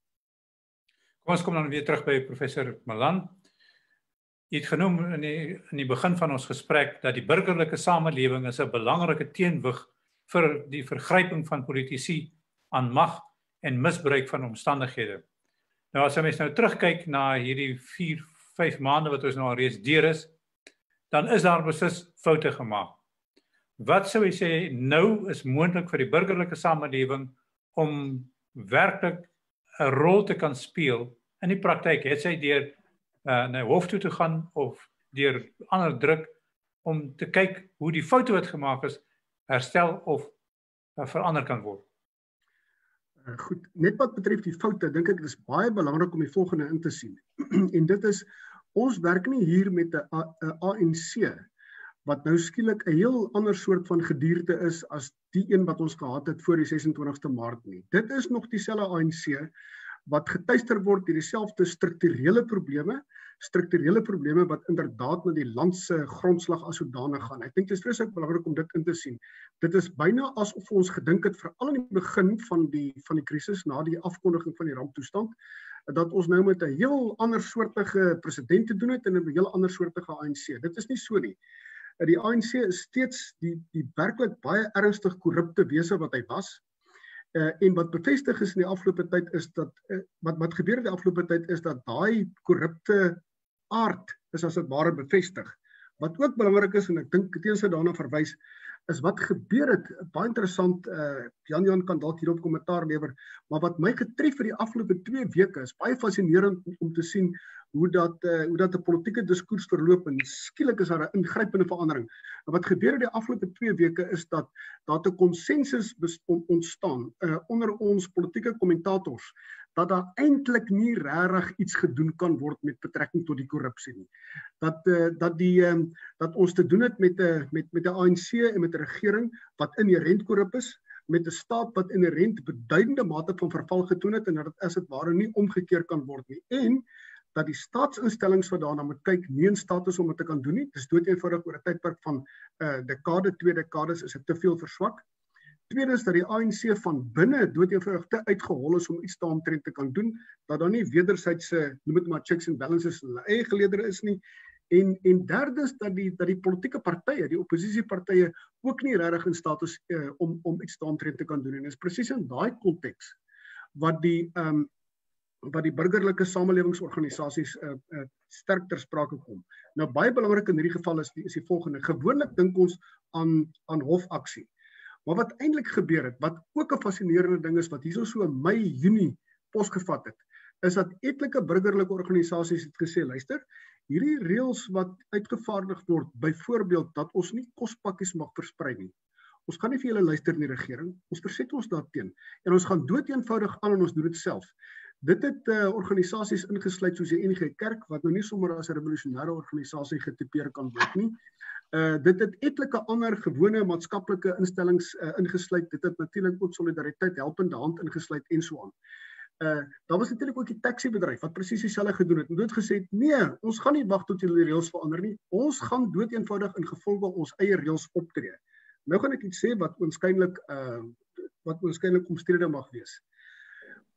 Kom ons kom dan weer terug by professor Malan. Jy het genoem in die begin van ons gesprek dat die burgerlike samelewing is 'n belangrike teenwig vir die vergryping van politici aan mag en misbruik van omstandighede. Nou as ons nou terugkyk na hierdie 4-5 maande wat ons nou al reeds deur is, dan is daar beslis foute gemaak. Wat sou jy sê nou is moontlik vir die burgerlike samelewing om werklik 'n rol te kan speel in die praktyk, het sy deur na hof toe te gaan of deur ander druk om te kyk hoe die foute wat gemaak is herstel of verander kan word? Goed, net wat betref die foute, dink ek dit is baie belangrik om die volgende in te sien. En dit is, ons werk nie hier met 'n ANC wat nou skielik 'n heel ander soort van gedierte is as die een wat ons gehad het voor die 26ste Maart nie. Dit is nog dieselfde ANC wat getuister word deur dieselfde strukturele probleme wat inderdaad na die land se grondslag as sodanig gaan. Ek dink dit is vreeslik belangrik om dit in te sien. Dit is byna asof ons gedink het veral in die begin van die krisis na die afkondiging van die ramptoestand dat ons nou met 'n heel ander soortige president te doen het en 'n heel ander soortige ANC. Dit is nie so nie. Die ANC is steeds die werklik baie ernstig korrupte wese wat hy was. En wat bevestig is in die afgelope tyd is dat wat gebeur in die afgelope tyd is dat daai korrupte aard is as dit ware bevestig. Wat ook belangrik is en ek dink teenoor daarna verwys is wat gebeur het, baie interessant, Jan kan dalk hierop kommentaar lewer, maar wat my getref vir die afgelope 2 weke is baie fascinerend om te sien hoe dat 'n politieke diskurs verloop en skielik is daar 'n ingrypende verandering. En wat gebeur in die afgelope 2 weke is dat daar 'n konsensus ontstaan onder ons politieke kommentators dat daar eintlik nie regtig iets gedoen kan word met betrekking tot die korrupsie nie. Dat ons te doen het met 'n ANC en met 'n regering wat inherënt korrup is, met 'n staat wat inherënt beduidende mate van verval getoon het en dat dit as dit ware nie omgekeer kan word nie. En dat die staatsinstellings wat daarna moet kyk nie in staat is om dit te kan doen nie. Dis doeteenvoudig oor 'n tydperk van dekade, 2 dekades is dit te veel verswak. Tweede is dat die ANC van binne doeteenvoudig te uitgehol is om iets daaromtrent te kan doen, dat daar nie wederwysydse, noem dit maar checks and balances in hulle eie geleedere is nie. En derde is dat die politieke partye, die oppositiepartye ook nie regtig in staat is om iets daaromtrent te kan doen. En dis presies in daai konteks wat die burgerlike samelewingsorganisasies sterk ter sprake kom. Nou baie belangrik in hierdie geval is die volgende. Gewoonlik dink ons aan hofaksie. Maar wat eintlik gebeur het, wat ook 'n fascinerende ding is wat hierso so in Mei, Junie posgevat het, is dat etlike burgerlike organisasies het gesê, luister, hierdie reëls wat uitgevaardig word, byvoorbeeld dat ons nie kospakkies mag versprei nie. Ons gaan nie vir julle luister in die regering, ons verset ons daarteen en ons gaan doeteenvoudig aan en ons doen dit self. Dit het organisasies ingesluit soos die NG Kerk wat nou nie sommer as 'n revolusionêre organisasie getipeer kan word nie. Dit het etlike ander gewone maatskaplike instellings ingesluit. Dit het natuurlik ook Solidariteit Helpende Hand ingesluit en so aan. Daar was natuurlik ook die taxi-bedryf wat presies dieselfde gedoen het. En dit gesê, nee, ons gaan nie wag tot die reëls verander nie. Ons gaan doeteenvoudig in gevolge ons eie reëls optree. Nou gaan ek iets sê wat waarskynlik omstrede mag wees.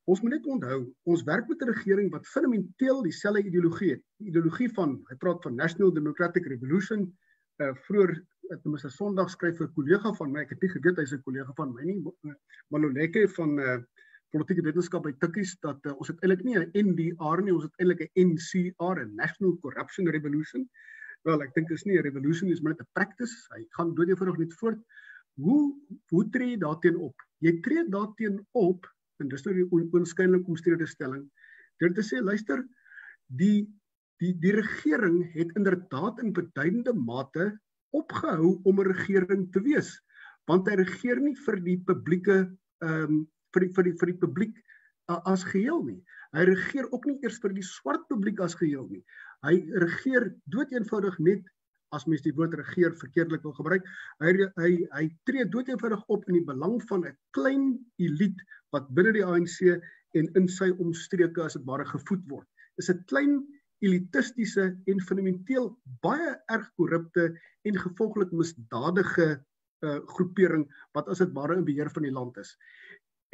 Ons moet net onthou, ons werk met 'n regering wat fundamenteel dieselfde ideologie het. Die ideologie hy praat van National Democratic Revolution. Vroeër, tenminste Sondag skryf 'n kollega van my, ek het nie geweet hy's 'n kollega van my nie, Maluleke van politieke wetenskap by Tikkies, dat ons het eintlik nie 'n NDR nie, ons het eintlik 'n NCR, 'n National Corruption Revolution. Wel, ek dink is nie 'n revolution, is maar net 'n practice. Hy gaan doeteenvoudig net voort. Hoe tree jy daarteen op? Jy tree daarteen op, en dis nou die oënskynlik omstrede stelling, deur te sê, luister, die regering het inderdaad in beduidende mate opgehou om 'n regering te wees, want hy regeer nie vir die publieke vir die publiek as geheel nie. Hy regeer ook nie eers vir die swart publiek as geheel nie. Hy regeer doeteenvoudig net, as mens die woord regeer verkeerdelik wil gebruik, hy tree doeteenvoudig op in die belang van 'n klein elite wat binne die ANC en in sy omstreke as dit ware gevoed word. Dis 'n klein elitistiese en fundamenteel baie erg korrupte en gevolglik misdadige groepering wat as dit ware in beheer van die land is.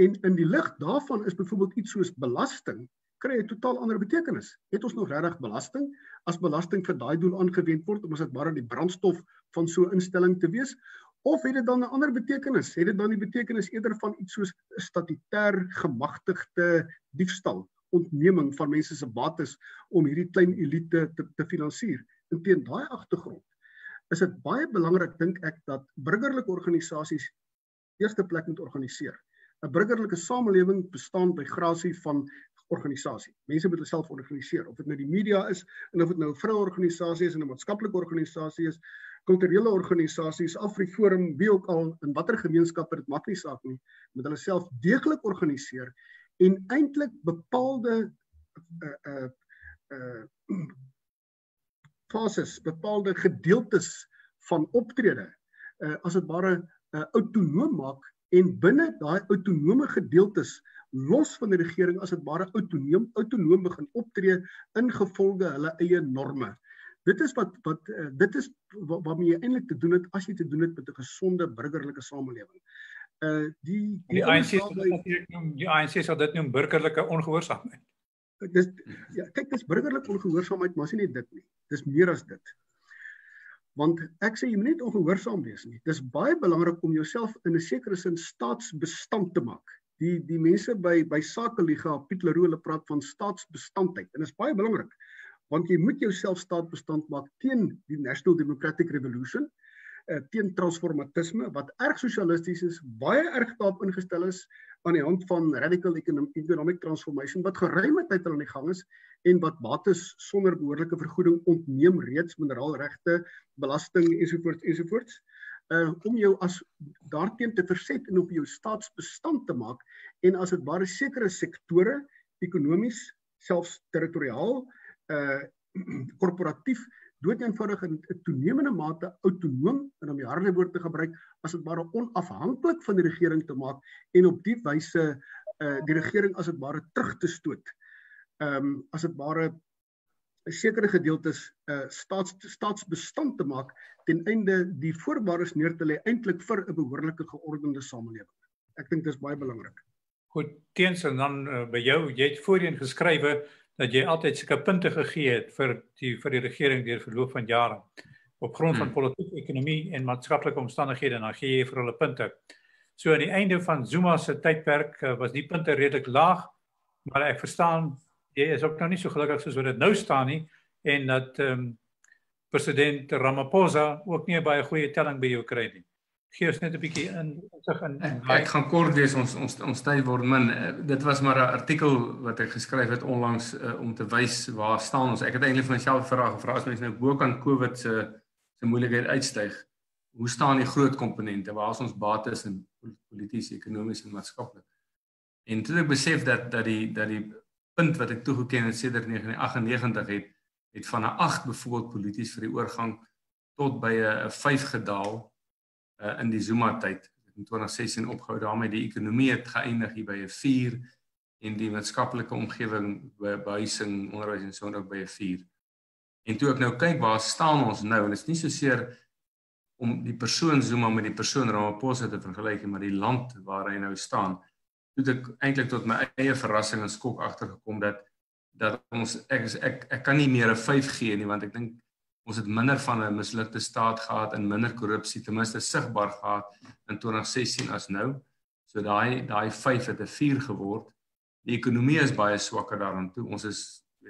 En in die lig daarvan is byvoorbeeld iets soos belasting kry 'n totaal ander betekenis. Het ons nog regtig belasting as belasting vir daai doel aangewend word om as dit ware die brandstof van so 'n instelling te wees? Of het dit dan 'n ander betekenis? Het dit dan die betekenis eerder van iets soos 'n statutêr gemagtigde diefstal, ontneming van mense se bates om hierdie klein elite te finansier? En teen daai agtergrond is dit baie belangrik, dink ek, dat burgerlike organisasies eerste plek moet organiseer. 'n Burgerlike samelewing bestaan by grasie van organisasie. Mense moet self organiseer, of dit nou die media is, en of dit nou 'n vrouorganisasie is en 'n maatskaplike organisasie is, kulturele organisasies, AfriForum, wie ook al, in watter gemeenskappe, dit maak nie saak nie, moet hulle self deeglik organiseer en eintlik bepaalde fases, bepaalde gedeeltes van optrede, as dit ware autonoom maak en binne daai autonome gedeeltes los van die regering as dit ware autonoom begin optree ingevolge hulle eie norme. Dit is waarmee jy eintlik te doen het as jy te doen het met 'n gesonde burgerlike samelewing. Die ANC sal dit noem burgerlike ongehoorsaamheid. Dis burgerlike ongehoorsaamheid, maar is nie dit nie. Dis meer as dit. Want ek sê jy moet nie ongehoorsaam wees nie. Dis baie belangrik om jouself in 'n sekere sin staatsbestand te maak. Die mense by Sakeliga, Piet Leroux, hulle praat van staatsbestandheid en dit is baie belangrik. Want jy moet jouself staatsbestand maak teen die National Democratic Revolution, teen transformatisme wat erg sosialisties is, baie erg daarop ingestel is aan die hand van radical economic transformation wat geruime tyd al aan die gang is en wat bates sonder behoorlike vergoeding ontneem reeds, mineraalregte, belasting ensovoorts. Om jou as daarteen te verset en op jou staatsbestand te maak en as dit ware sekere sektore, ekonomies, selfs territoriaal, korporatief, doodeenvoudig in toenemende mate autonoom, en om die harde woord te gebruik, as dit ware onafhanklik van die regering te maak en op die wyse die regering as dit ware terug te stoot. As dit ware sekere gedeeltes staatsbestand te maak ten einde die voorwaardes neer te lê eintlik vir 'n behoorlike geordende samelewing. Ek dink dit is baie belangrik. Goed, Teens, en dan by jou, jy het voorheen geskrywe dat jy altyd sulke punte gegee het vir die regering deur verloop van jare. Op grond van politiek, ekonomie en maatskaplike omstandighede, dan gee jy vir hulle punte. So aan die einde van Zuma se tydperk was die punte redelik laag, maar ek verstaan, jy is ook nou nie so gelukkig soos wat dit nou staan nie, en dat president Ramaphosa ook nie 'n baie goeie telling by jou kry nie. Gee ons net 'n bietjie insig in. Ek gaan kort wees, ons tyd word min. Dit was maar 'n artikel wat ek geskryf het onlangs om te wys waar staan ons. Ek het eintlik vir myself gevra as mense nou bokant COVID se moeilikheid uitstyg, hoe staan die groot komponente, waar is ons bates in polities, ekonomies en maatskaplik. En toe ek besef dat die punt wat ek toegeken het sedert 1998 het van 'n 8 byvoorbeeld polities vir die oorgang tot by 'n 5 gedaal in die Zuma tyd, in 2016 opgehou, daarmee die ekonomie het geëindig hier by 'n 4 en die maatskaplike omgewing, behuising, onderwys en so ook by 'n 4. En toe ek nou kyk waar staan ons nou, en dit is nie soseer om die persoon Zuma met die persoon Ramaphosa te vergelyk, maar die land waar hy nou staan, toe ek eintlik tot my eie verrassing en skok agtergekom dat ek kan nie meer 'n 5 gee nie, want ek dink ons het minder van 'n mislukte staat gehad en minder korrupsie, ten minste sigbaar gehad in 2016 as nou. So daai 5 het 'n 4 geword. Die ekonomie is baie swakker daaraan toe.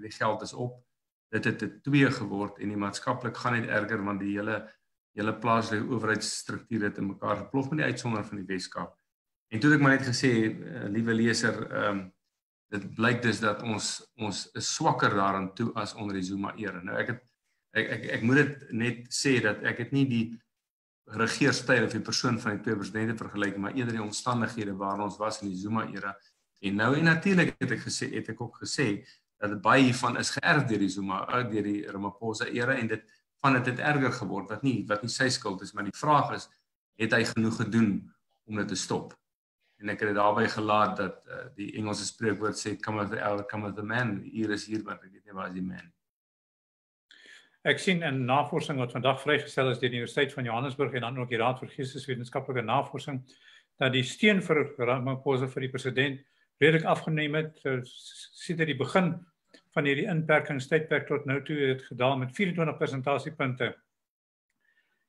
Die geld is op. Dit het 'n 2 geword en die maatskaplik gaan net erger want die hele plaaslike owerheidsstruktuur het in mekaar geplof met die uitsondering van die Weskaap. En toe het ek maar net gesê, liewe leser, dit blyk dus dat ons is swakker daaraan toe as onder die Zuma era. Nou ek moet dit net sê dat ek het nie die regeerstyl of die persoon van die twee presidente vergelyk, maar eerder die omstandighede waar ons was in die Zuma era. En natuurlik het ek ook gesê dat baie hiervan is geërf deur die Zuma, deur die Ramaphosa era en dit het erger geword wat nie sy skuld is, maar die vraag is, het hy genoeg gedoen om dit te stop? En ek het dit daarby gelaat dat die Engelse spreekwoord sê, come with the elder, come with the man. Hier is hier, maar ek weet nie waar is die man. Ek sien in navorsing wat vandag vrygestel is deur die Universiteit van Johannesburg en dan ook die Raad vir Geesteswetenskaplike Navorsing, dat die steun vir Ramaphosa vir die president redelik afgeneem het. Sedert die begin van hierdie inperkingstydperk tot nou toe het gedaal met 24 persentasiepunte.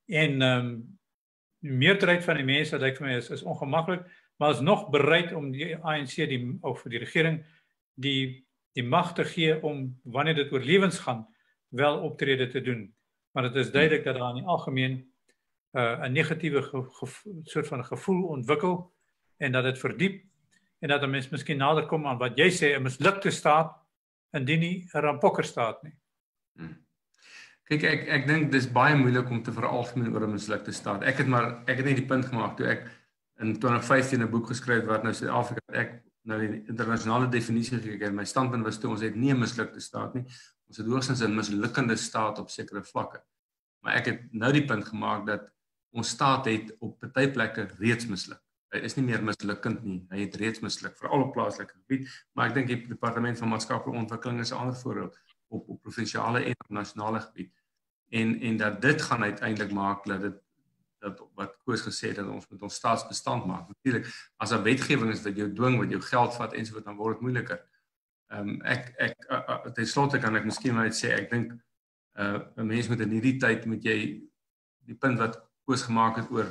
En die meerderheid van die mense, lyk vir my, is ongemaklik, maar is nog bereid om die ANC of die regering die mag te gee om wanneer dit oor lewens gaan wel optrede te doen. Maar dit is duidelik dat daar in die algemeen 'n negatiewe soort van gevoel ontwikkel en dat dit verdiep en dat 'n mens miskien nader kom aan wat jy sê 'n mislukte staat indien nie 'n rampokker staat nie. Kyk, ek dink dis baie moeilik om te veralgemeen oor 'n mislukte staat. Ek het net die punt gemaak toe ek in 2015 'n boek geskryf wat nou Suid-Afrika ek nou die internasionale definisie gekry het. My standpunt was toe ons het nie 'n mislukte staat nie. Ons het hoogstens 'n mislukkende staat op sekere vlakke. Maar ek het nou die punt gemaak dat ons staat het op party plekke reeds misluk. Hy is nie meer mislukkend nie. Hy het reeds misluk veral op plaaslike gebied, maar ek dink die Departement van Maatskaplike Ontwikkeling is 'n ander voorbeeld op provinsiale en nasionale gebied. En dat dit gaan uiteindelik maak dat wat Koos gesê het dat ons met ons staatsbestand maak. Natuurlik as daar wetgewing is wat jou dwing, wat jou geld vat ensovoorts, dan word dit moeiliker. Ten slotte kan ek miskien maar net sê ek dink 'n mens moet in hierdie tyd moet jy die punt wat Koos gemaak het oor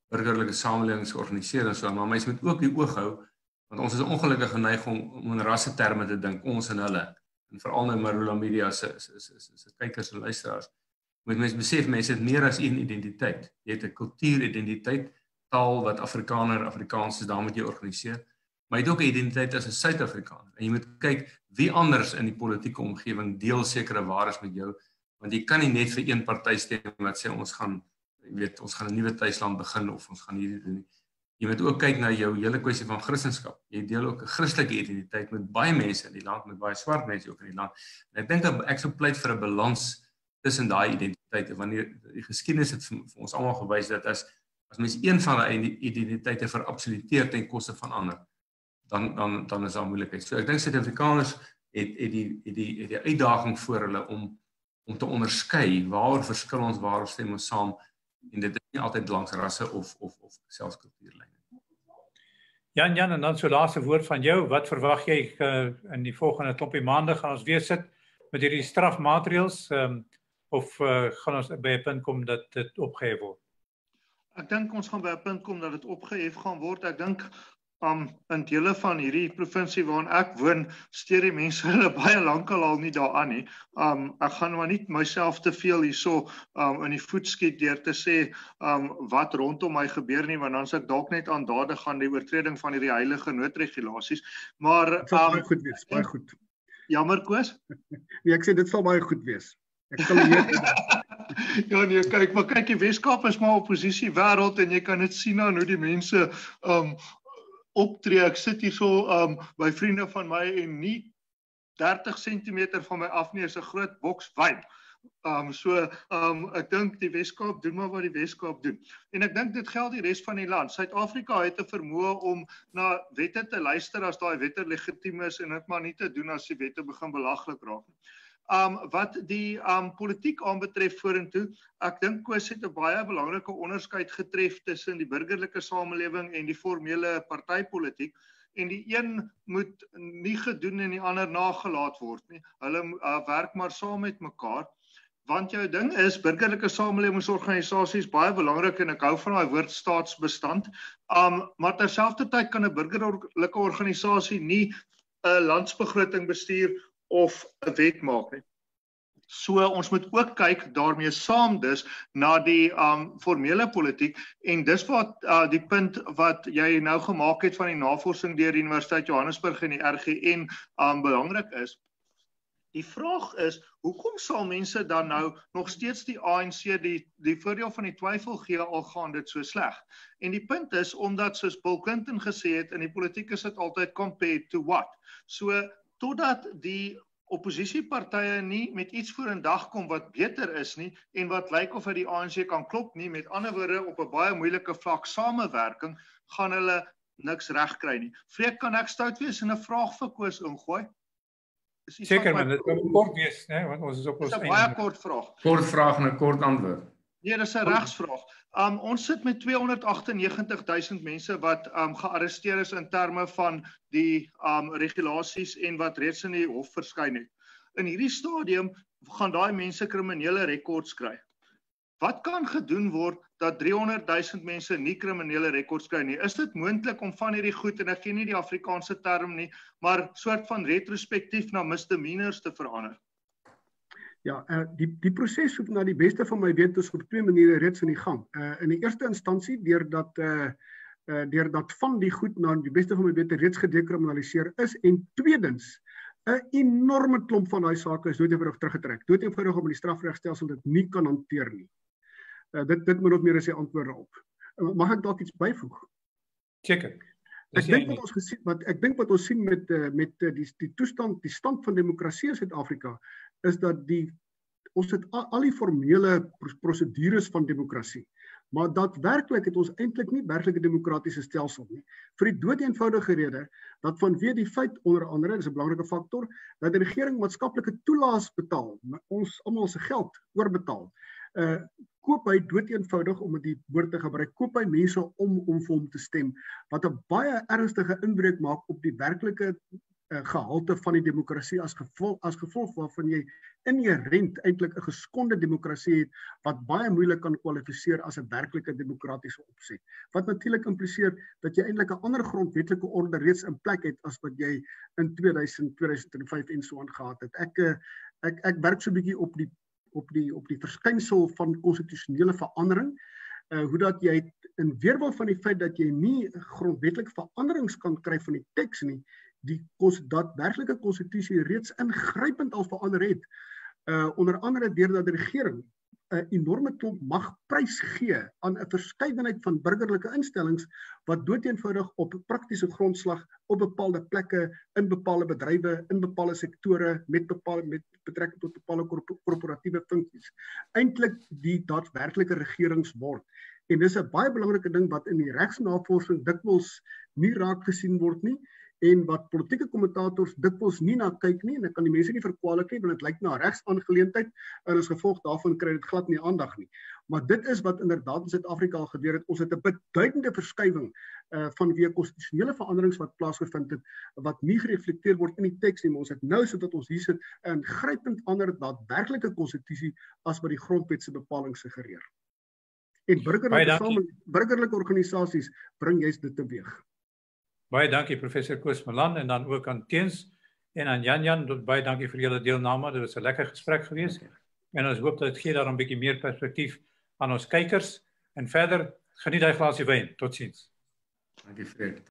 burgerlike samelewings georganiseer en so, maar mens moet ook die oog hou want ons is ongelukkig geneig om in rasse terme te dink, ons en hulle. En veral nou Marula Media se kykers en luisteraars. Moet mens besef mense het meer as een identiteit. Jy het 'n kultuuridentiteit, taal wat Afrikaans is, daar moet jy organiseer. Maar jy het ook 'n identiteit as 'n Suid-Afrikaner. En jy moet kyk wie anders in die politieke omgewing deel sekere waardes met jou, want jy kan nie net vir een party stem wat sê ons gaan 'n nuwe tuisland begin of ons gaan hierdie doen nie. Jy moet ook kyk na jou hele kwessie van Christendom. Jy deel ook 'n Christelike identiteit met baie mense in die land, met baie swart mense ook in die land. En ek dink ek sou pleit vir 'n balans tussen daai identiteite, wanneer die geskiedenis het vir ons almal gewys dat as mens een van daai identiteite verabsoluteer ten koste van ander, dan is daar moeilikheid. So ek dink Suid-Afrikaners het die uitdaging voor hulle om te onderskei waar verskil ons, waar stem ons saam, en dit is nie altyd langs rasse of selfs kultuurlyne. Jan, en dan so laaste woord van jou. Wat verwag jy in die volgende klompie maande gaan ons weer sit met hierdie strafmaatreëls of gaan ons by 'n punt kom dat dit opgehef word? Ek dink ons gaan by 'n punt kom dat dit opgehef gaan word. Ek dink in dele van hierdie provinsie waarin ek woon, steur die mense hulle baie lankal al nie daaraan nie. Ek gaan maar nie myself te veel hierso in die voet skiet deur te sê wat rondom my gebeur nie, want dan sal ek dalk net aandadig gaan die oortreding van hierdie heilige noodregulasies. Maar dit sal baie goed wees, baie goed. Jammer Koos? Nee, ek sê dit sal baie goed wees. Ek sal ja nee, kyk, die Weskaap is maar opposisie wêreld en jy kan dit sien aan hoe die mense optree. Ek sit hier so by vriende van my en nie 30 cm van my af nie is 'n groot boks wyn. Ek dink die Weskaap doen maar wat die Weskaap doen. En ek dink dit geld die res van die land. Suid-Afrika het 'n vermoë om na wette te luister as daai wette legitiem is en dit maar nie te doen as die wette begin belaglik raak. Wat die politiek aanbetref vorentoe, ek dink Koos het 'n baie belangrike onderskeid getref tussen die burgerlike samelewing en die formele partytetiek, en die een moet nie gedoen en die ander nagelaat word nie. Hulle werk maar saam met mekaar. Want jou ding is, burgerlike samelewingsorganisasies baie belangrik en ek hou van daai woord staatsbestand. Maar terselfdertyd kan 'n burgerlike organisasie nie 'n landsbegroting bestuur of 'n wet maak nie. So ons moet ook kyk daarmee saam dus na die formele politiek, en dis wat die punt wat jy nou gemaak het van die navorsing deur die Universiteit Johannesburg en die RGN belangrik is. Die vraag is, hoekom sal mense dan nou nog steeds die ANC die voordeel van die twyfel gee al gaan dit so sleg? En die punt is, omdat soos Bill Clinton gesê het, in die politiek is dit altyd compared to what? So totdat die oppositiepartye nie met iets voor in dag kom wat beter is nie en wat lyk of hy die ANC kan klop nie, met ander woorde op 'n baie moeilike vlak samewerking, gaan hulle niks reg kry nie. Vreek, kan ek stout wees en 'n vraag vir Koos ingooi? Seker man, dit kan kort wees, né, want ons is op ons einde. Dis 'n baie kort vraag. Kort vraag en 'n kort antwoord. Nee, dis 'n regsvraag. Ons sit met 298.000 mense wat gearresteer is in terme van die regulasies en wat reeds in die hof verskyn het. In hierdie stadium gaan daai mense kriminele rekords kry. Wat kan gedoen word dat 300.000 mense nie kriminele rekords kry nie? Is dit moontlik om van hierdie goed, en ek ken nie die Afrikaanse term nie, maar soort van retrospektief na misdemeanors te verander? Ja, die proses hoef na die beste van my wete is op 2 maniere reeds in die gang. In die eerste instansie deurdat van die goed na die beste van my wete reeds gedekriminaliseer is, en tweedens 'n enorme klomp van daai sake is doodeenvoudig teruggetrek. Doodeenvoudig omdat die strafregstelsel dit nie kan hanteer nie. Dit moet ook meer as die antwoorde op. Mag ek dalk iets byvoeg? Seker. Ek dink wat ons sien met die toestand, die stand van demokrasie in Suid-Afrika is dat ons het al die formele prosedures van demokrasie, maar daadwerklik het ons eintlik nie werklike demokratiese stelsel nie. Vir die doodeenvoudige rede dat vanweë die feit onder andere, dis 'n belangrike faktor, dat die regering maatskaplike toelaas betaal, ons almal se geld oorbetaal. Koop hy doodeenvoudig, om die woord te gebruik, koop hy mense om vir hom te stem, wat 'n baie ernstige inbreuk maak op die werklike gehalte van die demokrasie as gevolg waarvan jy inherent eintlik 'n geskonde demokrasie het wat baie moeilik kan kwalifiseer as 'n werklike demokratiese opset. Wat natuurlik impliseer dat jy eintlik 'n ander grondwetlike orde reeds in plek het as wat jy in 2005 en so aan gehad het. Ek werk so 'n bietjie op die verskynsel van konstitusionele verandering, hoe dat jy in weerwil van die feit dat jy nie grondwetlike veranderings kan kry van die teks nie, die daadwerklike konstitusie reeds ingrypend al verander het, onder andere deurdat die regering 'n enorme klomp mag prys gee aan 'n verskeidenheid van burgerlike instellings wat doodeenvoudig op praktiese grondslag op bepaalde plekke, in bepaalde bedrywe, in bepaalde sektore met betrekking tot bepaalde korporatiewe funksies eintlik die daadwerklike regerings word. En dis 'n baie belangrike ding wat in die regsnavorsing dikwels nie raak gesien word nie, en wat politieke kommentators dikwels nie na kyk nie, en ek kan die mense nie verkwalik nie, want dit lyk na 'n regsaangeleentheid, en as gevolg daarvan kry dit glad nie aandag nie. Maar dit is wat inderdaad in Suid-Afrika al gebeur het. Ons het 'n beduidende verskywing vanweë konstitusionele veranderings wat plaasgevind het, wat nie gereflekteer word in die teks nie, maar ons het nou sodat ons hier sit 'n ingrypend ander daadwerklike konstitusie as wat die grondwet se bepaling suggereer. En burgerlike organisasies bring juist dit teweeg. Baie dankie professor Koos Malan, en dan ook aan Teens en aan Jan, baie dankie vir julle deelname. Dit was 'n lekker gesprek geweest. En ons hoop dat dit gee daar 'n bietjie meer perspektief aan ons kykers. En verder, geniet hy glasie wyn. Totsiens. Dankie Fred.